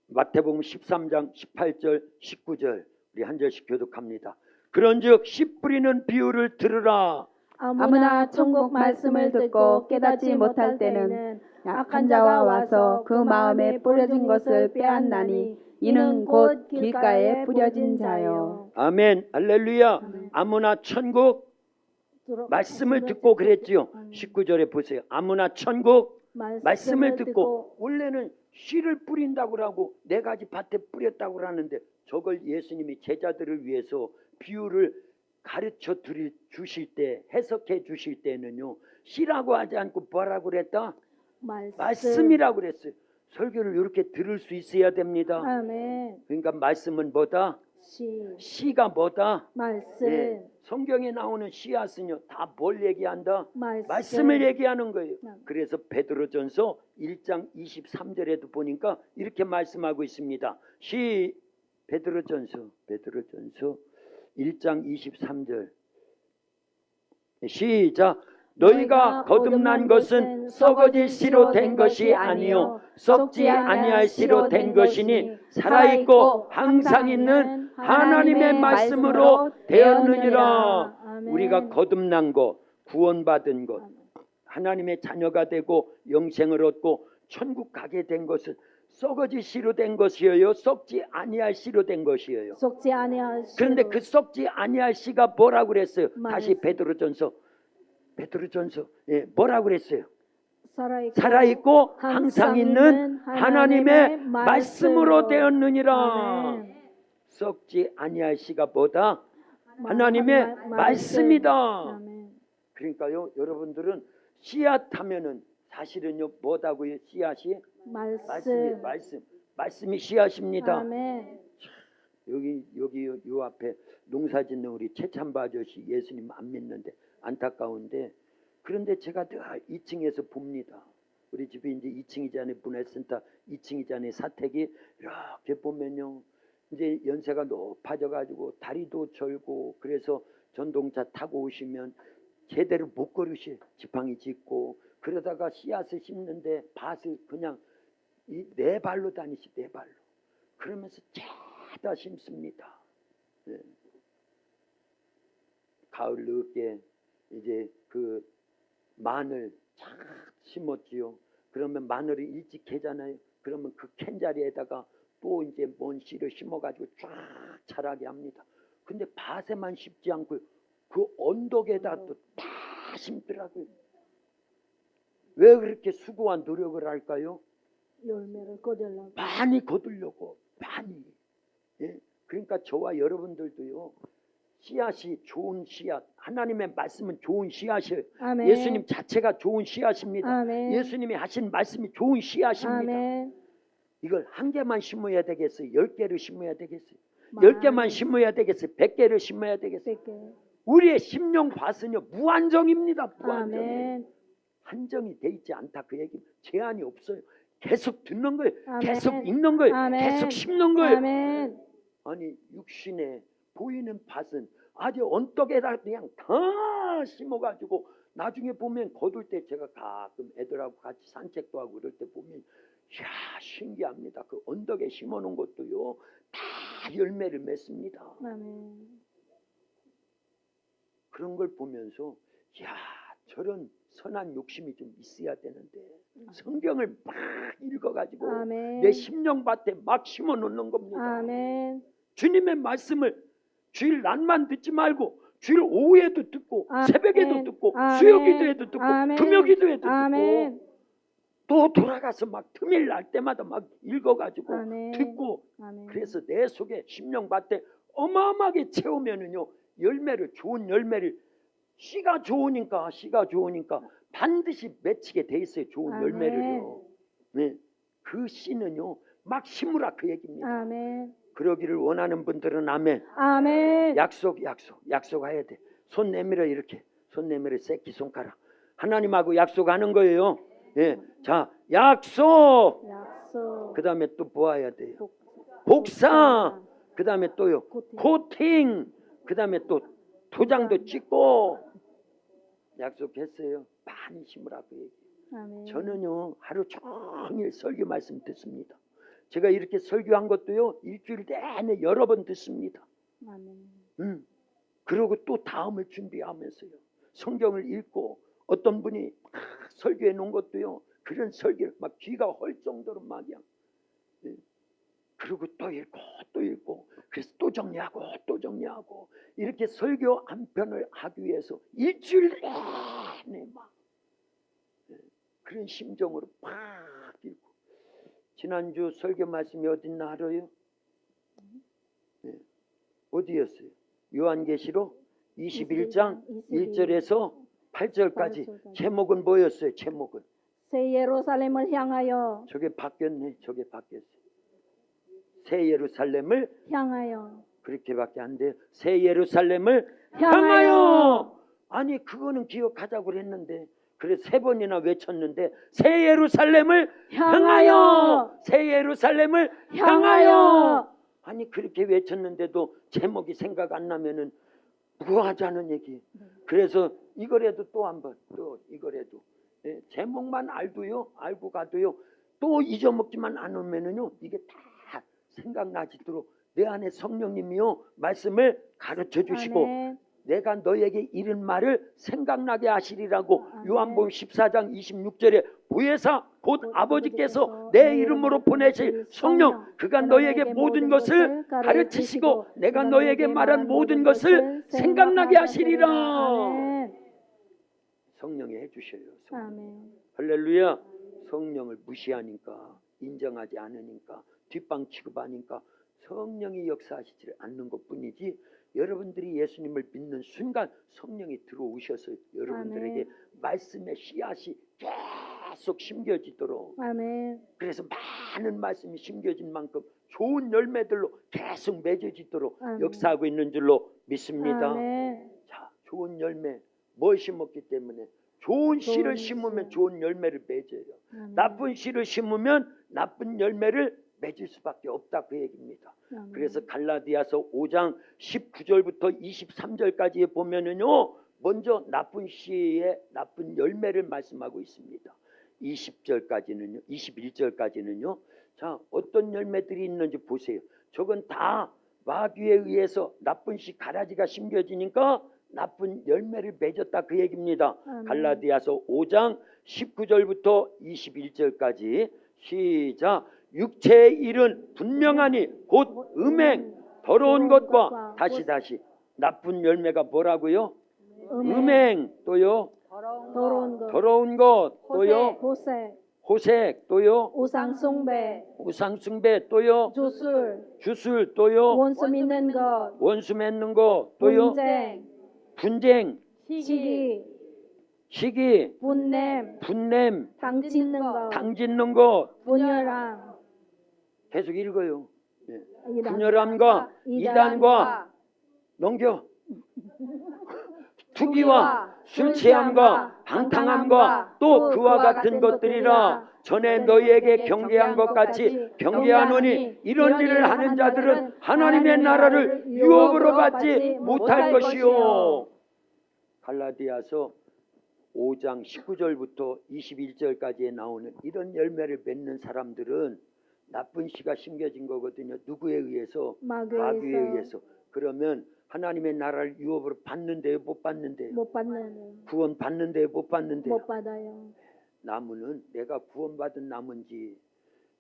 마태복음 13장 18절 19절 우리 한 절씩 교독합니다. 그런즉 씨 뿌리는 비유를 들으라. 아무나 천국 말씀을 듣고 깨닫지 못할 때는 악한 자가 와서 그 마음에 뿌려진 것을 빼앗나니 이는 곧 길가에 뿌려진 자요. 아멘. 할렐루야. 아멘. 아무나 천국 말씀을 듣고 그랬지요. 19절에 보세요. 아무나 천국 말씀을 듣고, 원래는 씨를 뿌린다고 하고 네 가지 밭에 뿌렸다고 하는데, 저걸 예수님이 제자들을 위해서 비유를 가르쳐 주실 때, 해석해 주실 때는요, 씨라고 하지 않고 뭐라고 그랬다? 말씀이라고 그랬어요. 설교를 이렇게 들을 수 있어야 됩니다. 아멘. 그러니까 말씀은 뭐다? 시 씨가 뭐다? 말씀 예, 성경에 나오는 씨앗은요, 다 뭘 얘기한다? 말씀. 말씀을 얘기하는 거예요. 네. 그래서 베드로전서 1장 23절에도 보니까 이렇게 말씀하고 있습니다. 베드로전서 1장 23절 시작. 너희가 거듭난 것은 썩어질 씨로 된 것이 아니요 썩지 아니할 씨로 된 것이니 살아있고 항상 있는 하나님의 말씀으로 되었느니라. 아멘. 우리가 거듭난 것, 구원받은 것, 하나님의 자녀가 되고 영생을 얻고 천국 가게 된 것은 썩어질 씨로 된 것이에요, 썩지 아니할 씨로 된 것이에요. 속지 아니할 시. 그런데 그 썩지 아니할 씨가 뭐라고 그랬어요? 다시 말씀. 베드로전서 뭐라고 그랬어요? 살아있고, 살아있고 항상 있는 하나님의 말씀으로 되었느니라. 아멘. 썩지 아니할 씨가 뭐다? 하나님의 말씀이다. 아멘. 그러니까요, 여러분들은 씨앗 하면은 사실은요 뭐다고요? 씨앗이 말씀. 말씀이 씨앗입니다. 아멘. 여기 요 앞에 농사 짓는 우리 최찬바 아저씨 예수님 안 믿는데 안타까운데, 그런데 제가 늘 2층에서 봅니다. 우리 집이 이제 2층이잖아요. 문화센터 2층이잖아요. 사택이 이렇게 보면요, 이제 연세가 높아져 가지고 다리도 절고, 그래서 전동차 타고 오시면 제대로 못 걸으시, 지팡이 짚고, 그러다가 씨앗을 심는데 밭을 그냥 네 발로 다니시, 네 발로. 그러면서 죄다 심습니다. 네. 가을 늦게 이제 그 마늘 쫙 심었지요. 그러면 마늘이 일찍 캐잖아요. 그러면 그 캔 자리에다가 또 이제 뭔 씨를 심어가지고 쫙 자라게 합니다. 근데 밭에만 심지 않고 그 언덕에다 또 다 심더라고요. 왜 그렇게 수고한 노력을 할까요? 열매를 거두려고. 많이 거두려고, 많이. 예? 그러니까 저와 여러분들도요, 씨앗이 좋은 씨앗, 하나님의 말씀은 좋은 씨앗이에요. 아멘. 예수님 자체가 좋은 씨앗입니다. 아멘. 예수님이 하신 말씀이 좋은 씨앗입니다. 아멘. 이걸 한 개만 심어야 되겠어요? 10개를 심어야 되겠어요? 많이. 10개만 심어야 되겠어요? 100개를 심어야 되겠어요? 100개. 우리의 심령 밭은요 무한정입니다. 무한정. 아멘. 한정이 돼 있지 않다, 그 얘기. 제한이 없어요. 계속 듣는 거예요. 아멘. 계속 읽는 거예요. 아멘. 계속 심는 거예요. 아멘. 아니, 육신에 보이는 밭은 아주 언덕에다 그냥 다 심어가지고 나중에 보면 거둘 때, 제가 가끔 애들하고 같이 산책도 하고 그럴 때 보면, 이야, 신기합니다. 그 언덕에 심어놓은 것도요 다 열매를 맺습니다. 아멘. 그런 걸 보면서, 이야, 저런 선한 욕심이 좀 있어야 되는데 성경을 막 읽어가지고 아멘. 내 심령밭에 막 심어놓는 겁니다. 아멘. 주님의 말씀을 주일 낮만 듣지 말고 주일 오후에도 듣고, 아멘. 새벽에도 듣고, 아멘. 수요기도에도 듣고, 아멘. 금요기도에도 아멘. 듣고, 또 돌아가서 막 틈일 날 때마다 막 읽어가지고 아멘. 듣고, 아멘. 그래서 내 속에 심령밭에 어마어마하게 채우면은요 열매를, 좋은 열매를, 씨가 좋으니까 반드시 맺히게 돼 있어요. 좋은 아멘. 열매를요. 네, 그 씨는요 막 심으라, 그 얘기입니다. 아멘. 그러기를 원하는 분들은 아멘. 아멘. 약속해야 돼. 손 내밀어, 이렇게 손 내밀어, 새끼 손가락. 하나님하고 약속하는 거예요. 예, 자, 약속. 약속. 그 다음에 또 뭐 해야 돼요? 복사. 복사. 그 다음에 또요, 코팅. 코팅. 그 다음에 또 도장도 찍고. 약속했어요. 많이 심으라고 얘기. 아멘. 저는요 하루 종일 설교 말씀 듣습니다. 제가 이렇게 설교한 것도요 일주일 내내 여러 번 듣습니다. 아멘. 그러고 또 다음을 준비하면서요. 성경을 읽고 어떤 분이 막 설교해 놓은 것도요. 그런 설교를 막 귀가 헐 정도로 막이야. 예. 그리고 또 읽고 또 읽고 그래서 또 정리하고 또 정리하고 이렇게 설교 한 편을 하기 위해서 일주일 내내 막 그런 심정으로 막 읽고 지난주 설교 말씀이 어딨나 알아요? 네. 어디였어요? 요한계시록 21장 1절에서 8절까지 제목은 뭐였어요? 제목은 새 예루살렘을 향하여 저게 바뀌었네. 저게 바뀌었어요. 새 예루살렘을 향하여 그렇게밖에 안 돼요. 새 예루살렘을 향하여. 향하여. 아니 그거는 기억하자고 그랬는데 그래 3번이나 외쳤는데 새 예루살렘을 향하여. 새 예루살렘을 향하여. 아니 그렇게 외쳤는데도 제목이 생각 안 나면은 무하자는 얘기. 그래서 이거라도 또 한번 또 이거라도 예, 제목만 알고 가도요. 또 잊어먹지만 않으면은요 이게 다 생각나지도록 내 안에 성령님이요 말씀을 가르쳐 주시고 아멘. 내가 너에게 이른 말을 생각나게 하시리라고 아멘. 요한복음 14장 26절에 보혜사 곧 아버지께서 내 이름으로 보내실 성령 그가 너에게 모든 것을 가르치시고 내가 너에게 말한 모든 것을 생각나게 하시리라. 아멘. 성령이 해주셔요. 성령. 아멘. 할렐루야. 성령을 무시하니까 인정하지 않으니까 뒷방 취급하니까 성령이 역사하시지 않는 것뿐이지 여러분들이 예수님을 믿는 순간 성령이 들어오셔서 여러분들에게 아멘. 말씀의 씨앗이 계속 심겨지도록 아멘. 그래서 많은 말씀이 심겨진 만큼 좋은 열매들로 계속 맺어지도록 아멘. 역사하고 있는 줄로 믿습니다. 아멘. 자, 좋은 열매 뭘 심었기 때문에 좋은 씨를 씨. 심으면 좋은 열매를 맺어요. 아멘. 나쁜 씨를 심으면 나쁜 열매를 맺을 수밖에 없다 그 얘기입니다. 아멘. 그래서 갈라디아서 5장 19절부터 23절까지에 보면은요. 먼저 나쁜 씨의 나쁜 열매를 말씀하고 있습니다. 20절까지는요. 21절까지는요. 자, 어떤 열매들이 있는지 보세요. 저건 다 마귀에 의해서 나쁜 씨 가라지가 심겨지니까 나쁜 열매를 맺었다 그 얘기입니다. 아멘. 갈라디아서 5장 19절부터 21절까지 시작. 육체의 일은 분명하니 곧 음행 더러운 것과 다시 나쁜 열매가 뭐라고요? 음행 또요 더러운 것, 더러운 것 또요 호색, 호색 또요 우상숭배, 우상숭배 또요 주술 또요 원수 믿는 것, 원수 맺는 것 또요 분쟁 시기 분냄 당 짓는 것, 당 짓는 것 분열함, 계속 읽어요. 네. 분열함과 이단과 넘겨 투기와 술 취함과 방탕함과 또 그와 같은 것들이라 전에 너희에게 경계한 것 같이 경계하노니 이런 일을 하는 자들은 하나님의 나라를 유업으로 받지 못할 것이요. 갈라디아서 5장 19절부터 21절까지에 나오는 이런 열매를 맺는 사람들은 나쁜 씨가 심겨진 거거든요. 누구에 의해서? 마귀에 의해서. 그러면 하나님의 나라를 유업으로 받는데요, 못 받는데요? 못 받는, 구원 받는데요, 못 받는데요? 못 받아요. 나무는 내가 구원받은 나무인지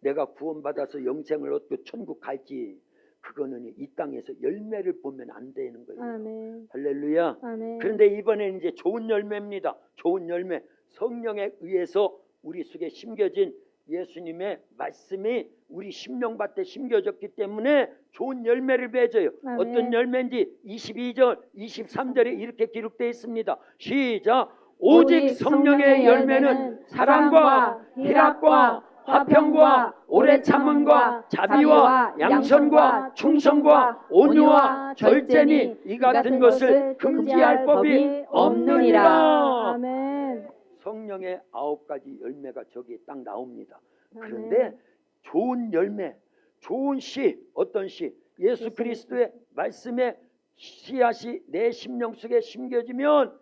내가 구원받아서 영생을 얻고 천국 갈지 그거는 이 땅에서 열매를 보면 안 되는 거예요. 아멘. 할렐루야. 아멘. 그런데 이번에는 이제 좋은 열매입니다. 좋은 열매. 성령에 의해서 우리 속에 심겨진 예수님의 말씀이 우리 심령밭에 심겨졌기 때문에 좋은 열매를 맺어요. 아멘. 어떤 열매인지 22절, 23절에 이렇게 기록되어 있습니다. 시작. 오직 성령의 열매는 사랑과 희락과 화평과 오래 참음과 자비와 양선과 충성과 온유와 절제니 이 같은 것을 금지할 법이 없느니라. 아멘. 성령의 9가지 열매가 저기에 딱 나옵니다. 아멘. 그런데 좋은 열매, 좋은 씨, 어떤 씨? 예수 그리스도의 말씀의 씨앗이 내 심령 속에 심겨지면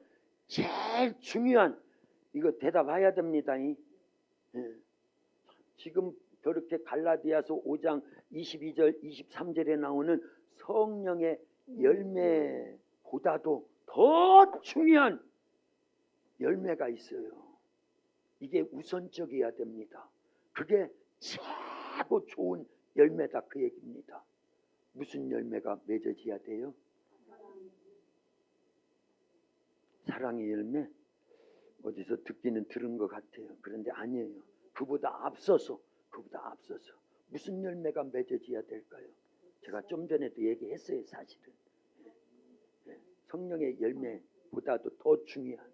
제일 중요한 이거 대답해야 됩니다. 예. 지금 저렇게 갈라디아서 5장 22절 23절에 나오는 성령의 열매보다도 더 중요한 열매가 있어요. 이게 우선적이어야 됩니다. 그게 최고 좋은 열매다 그 얘기입니다. 무슨 열매가 맺어져야 돼요? 사랑의 열매? 어디서 듣기는 들은 것 같아요. 그런데 아니에요. 그보다 앞서서 무슨 열매가 맺어져야 될까요? 제가 좀 전에도 얘기했어요. 사실은 성령의 열매보다도 더 중요한,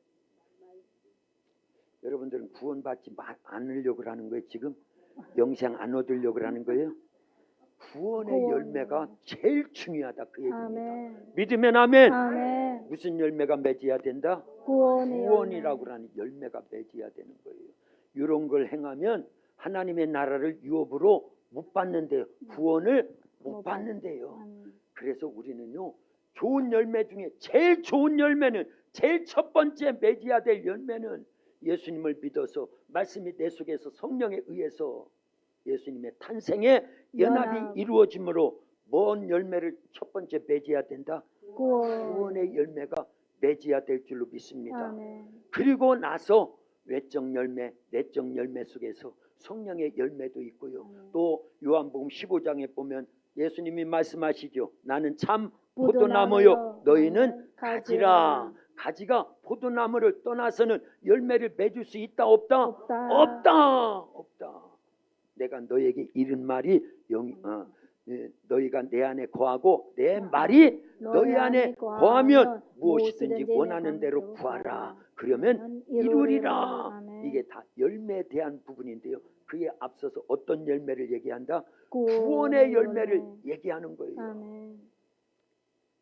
여러분들은 구원받지 않으려고 하는 거예요. 지금 영생 안 얻으려고 하는 거예요. 구원의 열매가 제일 중요하다 그 얘기입니다. 아멘. 믿으면 아멘. 아멘. 무슨 열매가 맺어야 된다? 구원의 구원이라고 하는 열매가 맺어야 되는 거예요. 이런 걸 행하면 하나님의 나라를 유업으로 못 받는데요. 구원을 못 받는데요. 그래서 우리는요, 좋은 열매 중에 제일 좋은 열매는, 제일 첫 번째 맺어야 될 열매는 예수님을 믿어서 말씀이 내 속에서 성령에 의해서 예수님의 탄생의 연합이 이루어짐으로 뭔 열매를 첫 번째 맺어야 된다? 구원의 열매가 맺어야 될 줄로 믿습니다. 아멘. 그리고 나서 외적 열매, 내적 열매 속에서 성령의 열매도 있고요. 또 요한복음 15장에 보면 예수님이 말씀하시죠. 나는 참 포도나무요, 너희는 가지라. 가지가 포도나무를 떠나서는 열매를 맺을 수 있다 없다? 없다. 내가 너에게 이른 말이 너희가 내 안에 거하고 내 말이 너희 안에 거하면 무엇이든지 원하는 대로 구하라. 그러면 이루리라. 아멘. 이게 다 열매에 대한 부분인데요. 그에 앞서서 어떤 열매를 얘기한다? 구원의 열매를 얘기하는 거예요. 아멘.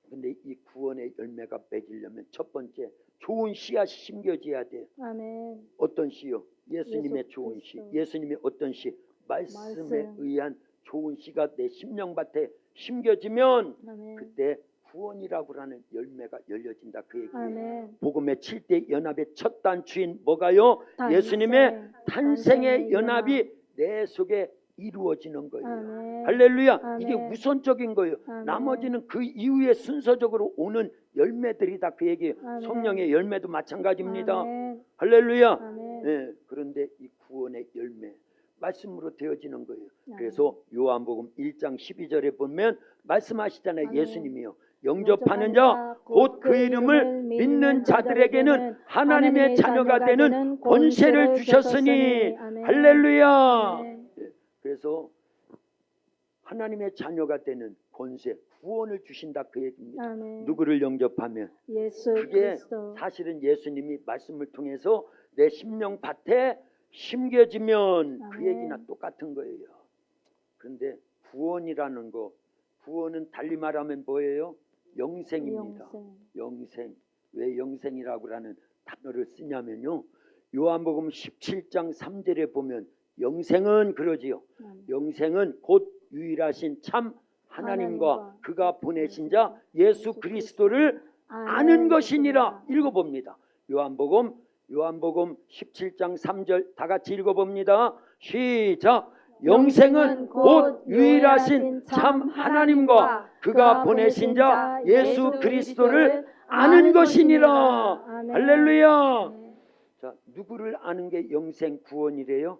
근데 이 구원의 열매가 맺으려면 첫 번째 좋은 씨앗이 심겨져야 돼요. 아멘. 어떤 씨요? 예수님의 예수 좋은 씨. 그리스도. 예수님의 어떤 씨? 말씀에 말씀. 의한 좋은 씨가 내 심령밭에 심겨지면 아멘. 그때 구원이라고 하는 열매가 열려진다 그 얘기예요. 아멘. 복음의 7대 연합의 첫 단추인 뭐가요? 예수님의 탄생의 연합이 내 속에 이루어지는 거예요. 아멘. 할렐루야. 아멘. 이게 우선적인 거예요. 아멘. 나머지는 그 이후에 순서적으로 오는 열매들이다 그 얘기예요. 아멘. 성령의 열매도 마찬가지입니다. 아멘. 할렐루야. 아멘. 네, 그런데 이 구원의 열매 말씀으로 되어지는 거예요. 아멘. 그래서 요한복음 1장 12절에 보면 말씀하시잖아요. 아멘. 예수님이요. 영접하는 자 곧 그 이름을 믿는 자들에게는 하나님의 자녀가 되는 권세를 주셨으니. 아멘. 할렐루야. 아멘. 그래서 하나님의 자녀가 되는 권세, 구원을 주신다 그 얘기입니다. 아멘. 누구를 영접하면? 예수 그게 그리스도. 사실은 예수님이 말씀을 통해서 내 심령 밭에 심겨지면 그 아멘. 얘기나 똑같은 거예요. 그런데 구원이라는 거, 구원은 달리 말하면 뭐예요? 영생입니다. 영생. 왜 영생이라고 하는 단어를 쓰냐면요, 요한복음 17장 3절에 보면 영생은 그러지요. 영생은 곧 유일하신 참 하나님과 그가 보내신 자 예수 그리스도를 아는 것이니라. 읽어봅니다. 요한복음 17장 3절 다 같이 읽어봅니다. 시작. 영생은 곧 유일하신 참 하나님과 그가 보내신 자 예수 그리스도를 아는 것이니라. 아멘. 할렐루야. 자, 누구를 아는 게 영생 구원이래요?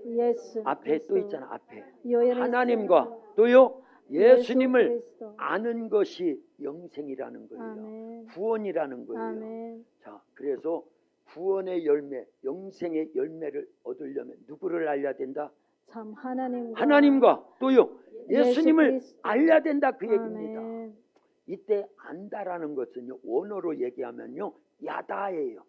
예수 앞에 그리스도. 또 있잖아. 앞에 요엘 하나님과 또요 예수님을 예수 그리스도. 아는 것이 영생이라는 거예요. 아멘. 구원이라는 거예요. 아멘. 자, 그래서 구원의 열매, 영생의 열매를 얻으려면 누구를 알려야 된다? 참 하나님과, 하나님과 또요 예수님을 그리스도. 알려야 된다 그 얘기입니다. 아멘. 이때 안다라는 것은요, 원어로 얘기하면요 야다예요.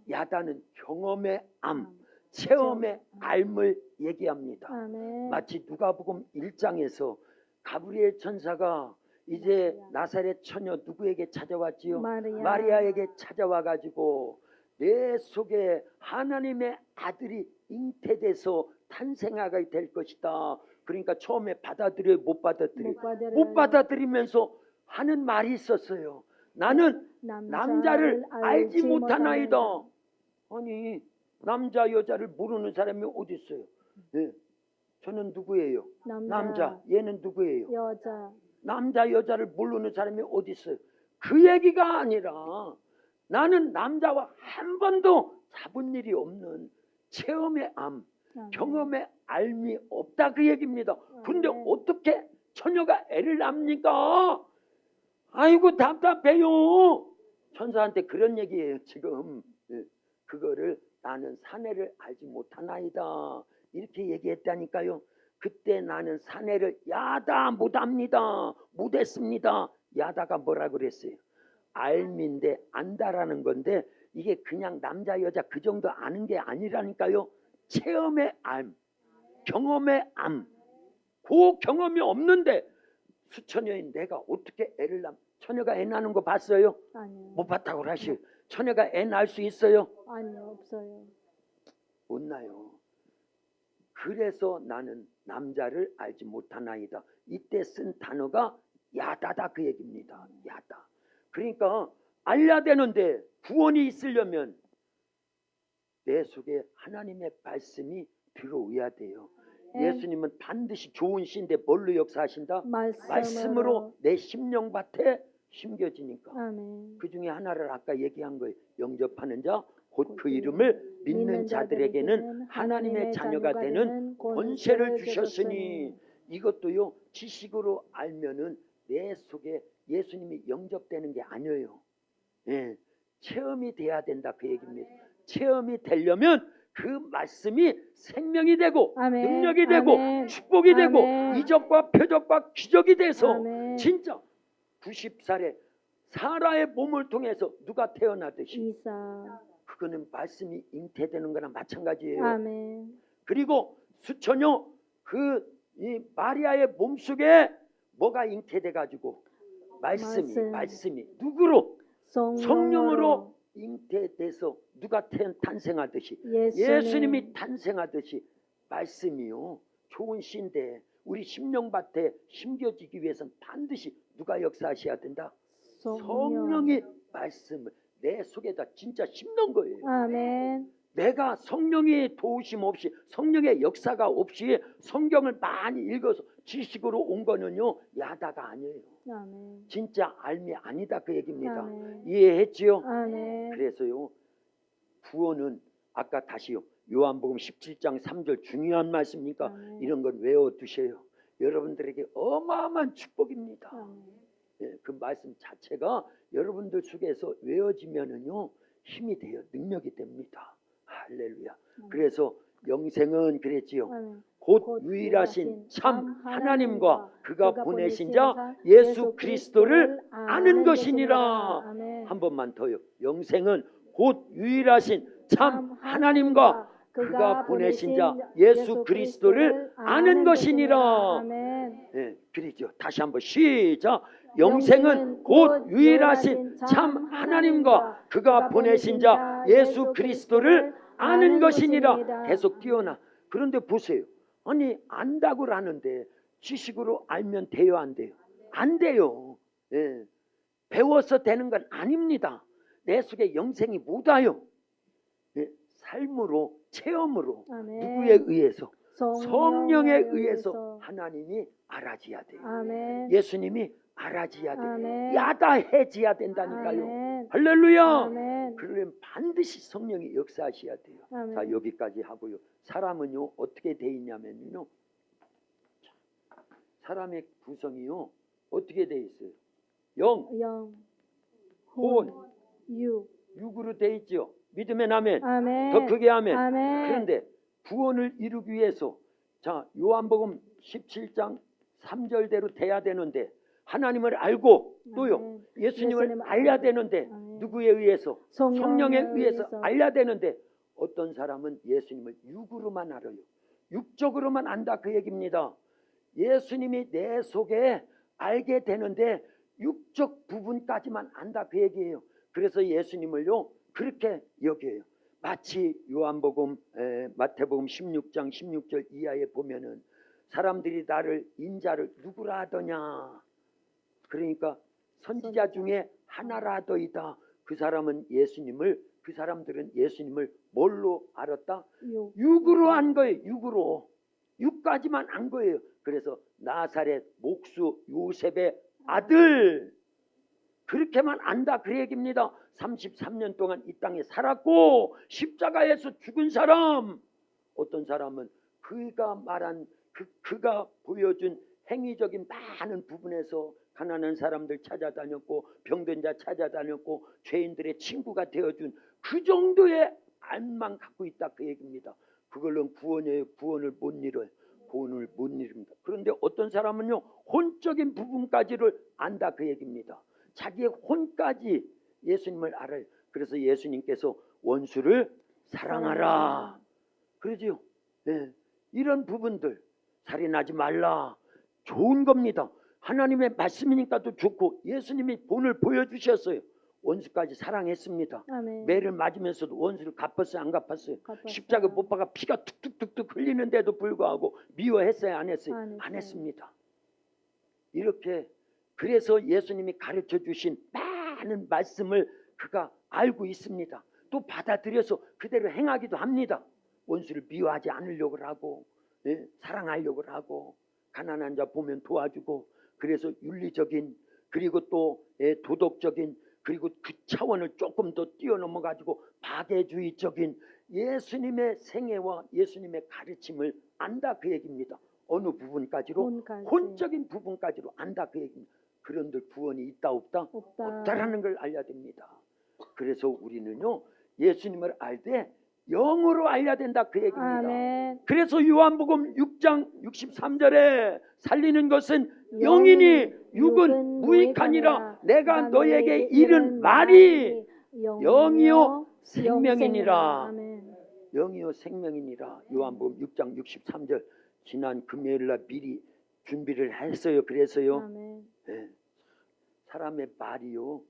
야다는 경험의 암, 체험의 삶을 얘기합니다. 아멘. 마치 누가복음 1장에서 가브리엘 천사가 이제 나사렛 처녀 누구에게 찾아왔지요? 마리아에게 찾아와 가지고 내 속에 하나님의 아들이 잉태돼서 탄생하게 될 것이다. 그러니까 처음에 받아들여 못 받아들이면서 하는 말이 있었어요. 나는 남자를 알지 못하나이다. 아니 남자 여자를 모르는 사람이 어디 있어요? 네. 저는 누구예요? 남자. 얘는 누구예요? 여자. 남자 여자를 모르는 사람이 어디 있어요? 그 얘기가 아니라 나는 남자와 한 번도 잡은 일이 없는 체험의 암, 경험의 알미 없다 그 얘기입니다. 근데 어떻게 처녀가 애를 낳습니까? 아이고 답답해요. 천사한테 그런 얘기예요. 지금 그거를 나는 사내를 알지 못하나이다 이렇게 얘기했다니까요. 그때 나는 사내를 야다 못합니다. 못했습니다. 야다가 뭐라 그랬어요? 알미인데 안다라는 건데 이게 그냥 남자 여자 그 정도 아는 게 아니라니까요. 체험의 암, 경험의 암. 그 경험이 없는데 수처녀인 내가 어떻게 애를 낳? 처녀가 애 낳는 거 봤어요? 아니요. 못 봤다고 하시. 처녀가 애 낳을 수 있어요? 아니요, 없어요. 못 나요. 그래서 나는 남자를 알지 못하나이다. 이때 쓴 단어가 야다다 그 얘기입니다. 야다. 그러니까 알려야 되는데 구원이 있으려면 내 속에 하나님의 말씀이 들어오야 돼요. 예수님은 반드시 좋은 시인데 뭘로 역사하신다? 말씀으로 내 심령밭에 심겨지니까. 아멘. 그 중에 하나를 아까 얘기한 거예요. 영접하는 자 곧 그 이름을 믿는 자들에게는 하나님의 자녀가 되는 권세를 주셨으니. 이것도요 지식으로 알면은 내 속에 예수님이 영접되는 게 아니에요. 예, 체험이 돼야 된다 그 얘기입니다. 체험이 되려면 그 말씀이 생명이 되고 아멘. 능력이 되고 아멘. 축복이 되고 아멘. 이적과 표적과 기적이 돼서 아멘. 진짜 90살에 사라의 몸을 통해서 누가 태어나듯이 이사. 그거는 말씀이 잉태되는 거나 마찬가지예요. 아멘. 그리고 수처녀 이 마리아의 몸속에 뭐가 잉태돼 가지고 말씀이 누구로? 성령으로 잉태돼서 누가 탄생하듯이 예수님이 탄생하듯이 말씀이요 좋은 시인데 우리 심령밭에 심겨지기 위해서는 반드시 누가 역사하셔야 된다? 성령이 말씀을 내 속에다 진짜 심는 거예요. 아멘. 내가 성령의 도우심 없이 성령의 역사가 없이 성경을 많이 읽어서 지식으로 온 거는요 야다가 아니에요. 아멘. 진짜 알미 아니다 그 얘기입니다. 아멘. 이해했지요? 아멘. 그래서요 구원은 아까 다시요 요한복음 17장 3절 중요한 말씀이니까 아멘. 이런 건 외워두세요. 여러분들에게 어마어마한 축복입니다. 아멘. 예, 그 말씀 자체가 여러분들 속에서 외워지면은요 힘이 돼요. 능력이 됩니다. 할렐루야. 그래서 영생은 그랬지요. 아멘. 곧 유일하신 참 하나님과 그가 보내신 자 예수 그리스도를 아는 것이니라. 아멘. 한 번만 더요. 영생은 곧 유일하신 참 하나님과 그가 보내신 자 예수 그리스도를 아는 것이니라. 아멘. 예, 그러죠. 다시 한번 시작. 영생은 곧 유일하신 참 하나님과 그가 보내신 자 예수 그리스도를 아는 것이니라. 계속 띄어나. 그런데 보세요. 아니 안다고 하는데 지식으로 알면 돼요 안 돼요? 안 돼요. 예. 배워서 되는 건 아닙니다. 내 속에 영생이 못 와요. 예. 삶으로 체험으로 아멘. 누구에 의해서? 성령에 의해서 의해서 하나님이 알아져야 돼요. 아멘. 예수님이 알아져야 돼요. 아멘. 야다해져야 된다니까요. 아멘. 할렐루야. 아멘. 그러면 반드시 성령이 역사하셔야 돼요. 아멘. 자 여기까지 하고요. 사람은요 어떻게 돼 있냐면요. 사람의 구성이요 어떻게 돼 있어요? 영, 혼, 육으로 돼 있죠. 믿으면 아멘. 아멘. 더 크게 아멘. 아멘. 그런데 구원을 이루기 위해서 자 요한복음 17장 3절대로 돼야 되는데 하나님을 알고 또요 예수님을 알아야 되는데 아멘. 누구에 의해서? 성령에 의해서 의해서. 알아야 되는데 어떤 사람은 예수님을 육으로만 알아요. 육적으로만 안다 그 얘기입니다. 예수님이 내 속에 알게 되는데 육적 부분까지만 안다 그 얘기예요. 그래서 예수님을요 그렇게 여겨요. 마치 요한복음 마태복음 16장 16절 이하에 보면은 사람들이 나를 인자를 누구라 하더냐. 그러니까 선지자 중에 하나라 하더이다. 그 사람들은 예수님을 뭘로 알았다? 육으로 안 거예요. 육까지만 안 거예요. 그래서 나사렛 목수 요셉의 아들 그렇게만 안다 그 얘기입니다. 33년 동안 이 땅에 살았고 십자가에서 죽은 사람, 어떤 사람은 그가 말한 그가 보여준 행위적인 많은 부분에서 가난한 사람들 찾아다녔고 병든 자 찾아다녔고 죄인들의 친구가 되어준 그 정도의 안만 갖고 있다 그 얘기입니다. 그걸로는 구원이에요. 구원을 못 이뤄요. 구원을 못 이룹니다. 그런데 어떤 사람은요 혼적인 부분까지를 안다 그 얘기입니다. 자기의 혼까지 예수님을 알아요. 그래서 예수님께서 원수를 사랑하라 그러지요. 네. 이런 부분들, 살인하지 말라, 좋은 겁니다. 하나님의 말씀이니까도 좋고 예수님이 본을 보여주셨어요. 원수까지 사랑했습니다. 아멘. 매를 맞으면서도 원수를 갚았어요, 안 갚았어요? 갚았어요. 십자가 못 박아 피가 툭툭툭툭 흘리는데도 불구하고 미워했어요, 안 했어요? 안 했어요. 안 했습니다. 이렇게 그래서 예수님이 가르쳐 주신 많은 말씀을 그가 알고 있습니다. 또 받아들여서 그대로 행하기도 합니다. 원수를 미워하지 않으려고 하고, 예, 사랑하려고 하고, 가난한 자 보면 도와주고, 그래서 윤리적인 그리고 또 도덕적인 그리고 그 차원을 조금 더 뛰어넘어 가지고 박애주의적인 예수님의 생애와 예수님의 가르침을 안다 그 얘기입니다. 어느 부분까지로? 혼까지. 혼적인 부분까지로 안다 그 얘기입니다. 그런데 구원이 있다 없다? 없다. 없다라는 걸 알려야 됩니다. 그래서 우리는요 예수님을 알 때 영으로 알려야 된다 그 얘기입니다. 아멘. 그래서 요한복음 6장 63절에 살리는 것은 영이니 영이니 육은 무익하니라. 내가 너에게 이른 말이 영이요 생명이니라. 아멘. 영이요 생명이니라. 요한복음 6장 63절 지난 금요일날 미리 준비를 했어요. 그래서요 아멘. 네. 사람의 말이요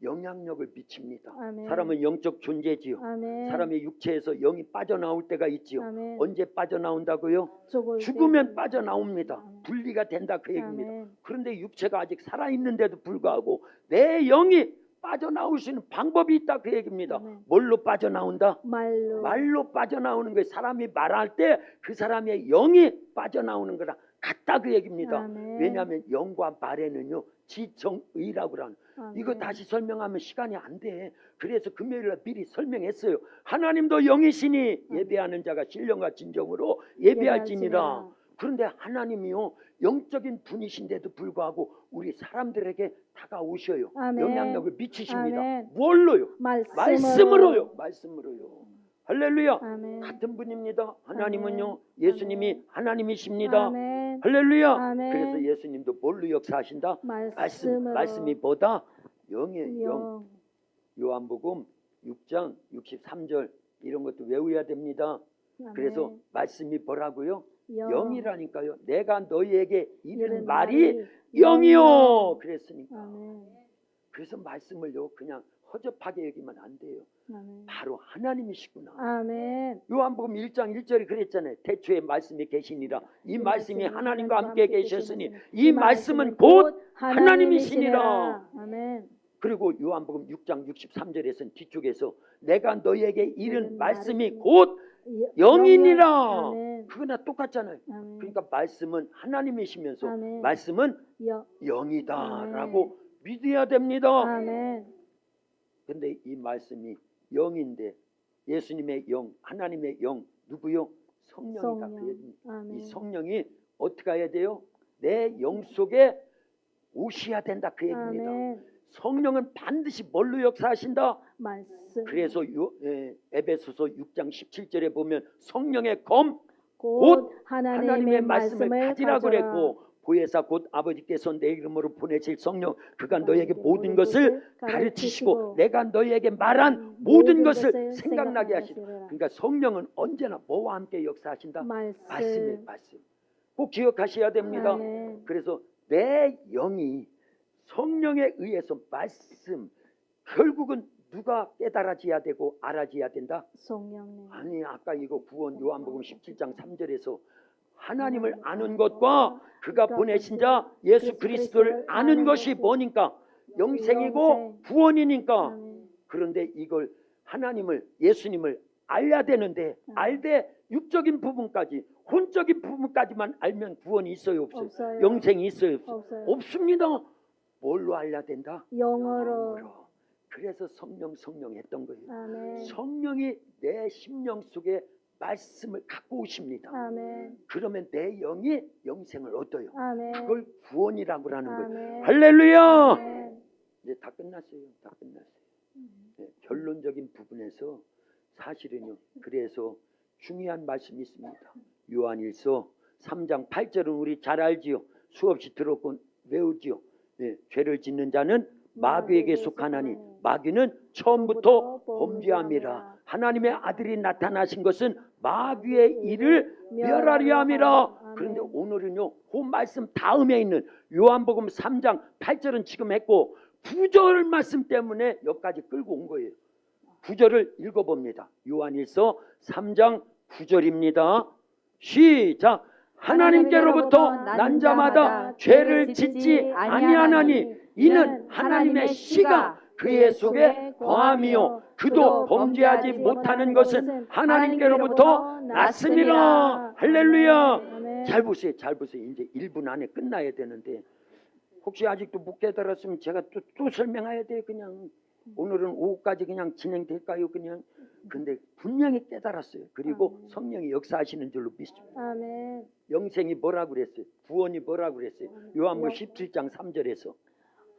영향력을 미칩니다. 아멘. 사람은 영적 존재지요. 아멘. 사람의 육체에서 영이 빠져나올 때가 있지요. 아멘. 언제 빠져나온다고요? 죽을 죽으면 때. 빠져나옵니다. 아멘. 분리가 된다 그 얘기입니다. 아멘. 그런데 육체가 아직 살아있는데도 불구하고 내 영이 빠져나올 수 있는 방법이 있다 그 얘기입니다. 아멘. 뭘로 빠져나온다? 말로 빠져나오는 거예요. 사람이 말할 때 그 사람의 영이 빠져나오는 거랑 같다 그 얘기입니다. 아멘. 왜냐하면 영과 말에는요 지정의라고 하는 아멘. 이거 다시 설명하면 시간이 안 돼. 그래서 금요일날 미리 설명했어요. 하나님도 영이시니 예배하는 자가 신령과 진정으로 예배할지니라. 그런데 하나님이요 영적인 분이신데도 불구하고 우리 사람들에게 다가오셔요. 아멘. 영향력을 미치십니다. 아멘. 뭘로요? 말씀으로요. 말씀으로요. 할렐루야. 아멘. 같은 분입니다. 하나님은요 아멘. 예수님이 하나님이십니다. 아멘. 할렐루야. 아멘. 그래서 예수님도 뭘로 역사하신다? 말씀으로. 말씀이 뭐다? 영이에요. 영. 영. 요한복음 6장 63절 이런 것도 외워야 됩니다. 아멘. 그래서 말씀이 뭐라고요? 영. 영이라니까요. 내가 너희에게 이른 이른 말이 말이 영이요. 그랬으니까. 아멘. 그래서 말씀을요 그냥 허접하게 여기면 안 돼요. 아멘. 바로 하나님이시구나. 아멘. 요한복음 1장 1절에 그랬잖아요. 태초에 말씀이 계시니라. 이 말씀이 하나님과 함께 계셨으니 이 말씀은 곧 하나님이시니라. 아멘. 그리고 요한복음 6장 63절에서는 뒤쪽에서 내가 너희에게 이른 말씀이 말씀이 곧 영이니라. 아멘. 그거나 똑같잖아요. 아멘. 그러니까 말씀은 하나님이시면서 아멘. 말씀은 영. 영이다라고 믿어야 됩니다. 아멘. 근데 이 말씀이 영인데 예수님의 영, 하나님의 영 누구요? 성령이다. 그 얘기입니다. 아멘. 이 성령이 어떻게 해야 돼요? 내 영 속에 오셔야 된다 그 얘기입니다. 아멘. 성령은 반드시 뭘로 역사하신다? 말씀. 그래서 에베소서 6장 17절에 보면 성령의 검 곧 하나님의 말씀을 가지라 가져라. 그랬고 보혜사 곧 아버지께서 내 이름으로 보내실 성령 그가 너에게 모든 것을 가르치시고 내가 너희에게 말한 모든 것을 생각나게 하시라. 그러니까 성령은 언제나 뭐와 함께 역사하신다? 말씀에 말씀. 꼭 기억하셔야 됩니다. 아멘. 그래서 내 영이 성령에 의해서 말씀 결국은 누가 깨달아져야 되고 알아져야 된다? 성령님. 아니 아까 이거 구원 요한복음 17장 3절에서 하나님을 아는 것과 그가 보내신 자 예수 그리스도를 아는 것이 뭐니까? 영생이고 구원이니까. 아멘. 그런데 이걸 하나님을 예수님을 알아야 되는데 알되 육적인 부분까지 혼적인 부분까지만 알면 구원이 있어요 없어요? 없어요. 영생이 있어요 없어요? 없어요. 없습니다. 뭘로 알려야 된다? 영어로. 그래서 성령 했던 거예요. 아멘. 성령이 내 심령 속에 말씀을 갖고 오십니다. 아멘. 그러면 내 영이 영생을 얻어요. 아멘. 그걸 구원이라고 하는 거예요. 아멘. 할렐루야. 아멘. 이제 다 끝났어요. 다 끝났어요. 네, 결론적인 부분에서 사실은요. 그래서 중요한 말씀이 있습니다. 요한일서 3장 8절은 우리 잘 알지요. 수없이 들었고 외우지요. 네, 죄를 짓는 자는 마귀에게 속하나니 마귀는 처음부터 범죄함이라. 하나님의 아들이 나타나신 것은 마귀의 일을 멸하려 함이라. 그런데 오늘은요, 그 말씀 다음에 있는 요한복음 3장 8절은 지금 했고 9절 말씀 때문에 여기까지 끌고 온 거예요. 9절을 읽어봅니다. 요한일서 3장 9절입니다. 시작. 하나님께로부터 난 자마다 죄를 짓지 아니하나니 이는 하나님의 씨가 그의 속에 거함이요 그도 범죄하지 못하는 것은 하나님께로부터 났음이라. 할렐루야. 잘 보세요. 잘 보세요. 이제 1분 안에 끝나야 되는데 혹시 아직도 못 깨달았으면 제가 또 설명해야 돼요. 그냥 오늘은 오후까지 그냥 진행될까요? 그냥. 근데 분명히 깨달았어요. 그리고 성령이 역사하시는 줄로 믿습니다. 아멘. 영생이 뭐라고 그랬어요? 구원이 뭐라고 그랬어요? 요한복음 17장 3절에서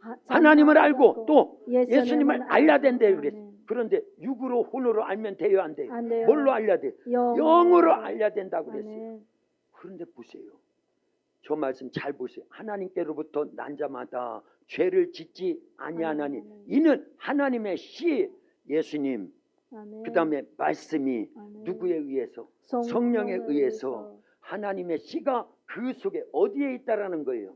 아, 하나님을 알고 또 예수님을 예수님을 알려야 된대요. 아멘. 그랬어요. 그런데 육으로 혼으로 알면 돼요? 안 돼요? 안 돼요. 뭘로 알려야 돼요? 영으로 알려야 된다고 그랬어요. 아멘. 그런데 보세요. 저 말씀 잘 보세요. 하나님께로부터 난 자마다 죄를 짓지 아니하나니 이는 하나님의 씨 예수님 아멘. 그 다음에 말씀이 아멘. 누구에 의해서? 성령에 의해서 하나님의 씨가 그 속에 어디에 있다라는 거예요?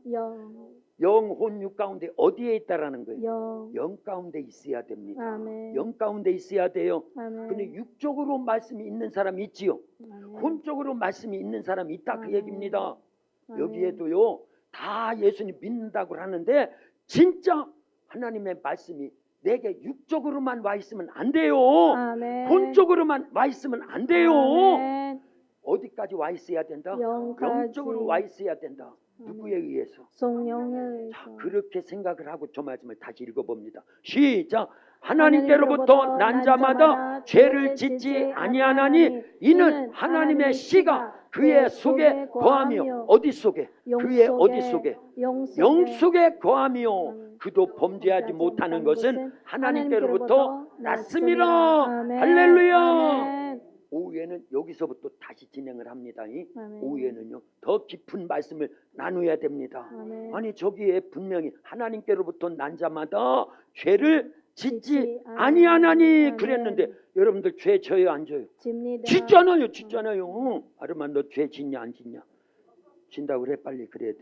영, 혼, 육 가운데 어디에 있다라는 거예요? 영 가운데 있어야 됩니다. 아멘. 영 가운데 있어야 돼요. 아멘. 근데 육적으로 말씀이 있는 사람이 있지요. 아멘. 혼적으로 말씀이 있는 사람이 있다 그 아멘. 얘기입니다. 아멘. 여기에도요 다 예수님 믿는다고 하는데 진짜 하나님의 말씀이 내게 육적으로만 와 있으면 안 돼요. 아멘. 혼적으로만 와 있으면 안 돼요. 아멘. 어디까지 와 있어야 된다? 영까지. 영적으로 와 있어야 된다. 누구에 의해서? 성령에 자, 의해서. 그렇게 생각을 하고 저 말씀을 다시 읽어봅니다. 시작. 하나님께로부터 난 자마다 죄를 짓지 아니하나니 이는 하나님의 씨가 그의 속에 거하며 어디 속에? 그의 어디 속에? 영 속에 거하며 그도 범죄하지 못하는 것은 하나님께로부터 났음이라. 할렐루야. 아멘. 오후에는 여기서부터 다시 진행을 합니다. 아멘. 오후에는요 더 깊은 말씀을 나누어야 됩니다. 아멘. 아니 저기에 분명히 하나님께로부터 난 자마다 죄를 짓지 짓지 아니하나니 아멘. 그랬는데 여러분들 죄 져요 안 져요? 집니다. 짓잖아요. 아르마 너 죄 짓냐 안 짓냐? 진다고 그래 빨리 그래야 돼.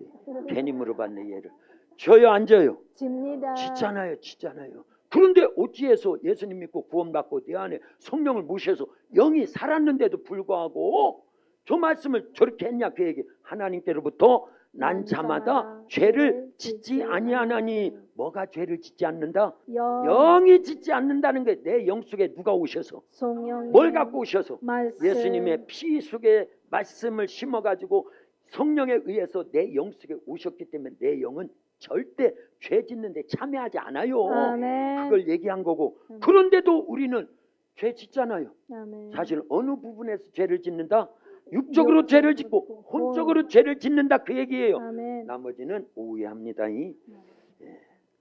괜히 물어봤네 얘를. 져요 안 져요? 집니다. 짓잖아요. 그런데 어찌해서 예수님 믿고 구원받고 내 안에 성령을 모셔서 영이 살았는데도 불구하고 저 말씀을 저렇게 했냐 그 얘기. 하나님께로부터 난 자마다 죄를 짓지 아니하나니 뭐가 죄를 짓지 않는다? 영이 짓지 않는다는 게 내 영 속에 누가 오셔서 성령. 뭘 갖고 오셔서 말씀. 예수님의 피 속에 말씀을 심어가지고 성령에 의해서 내 영 속에 오셨기 때문에 내 영은 절대 죄 짓는데 참여하지 않아요. 아멘. 그걸 얘기한 거고 그런데도 우리는 죄 짓잖아요. 아멘. 사실 어느 부분에서 죄를 짓는다? 육적으로 죄를 짓고 혼적으로 죄를 짓는다 그 얘기예요. 아멘. 나머지는 오후에 합니다.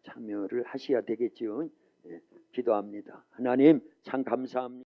참여를 하셔야 되겠지요. 기도합니다. 하나님 참 감사합니다.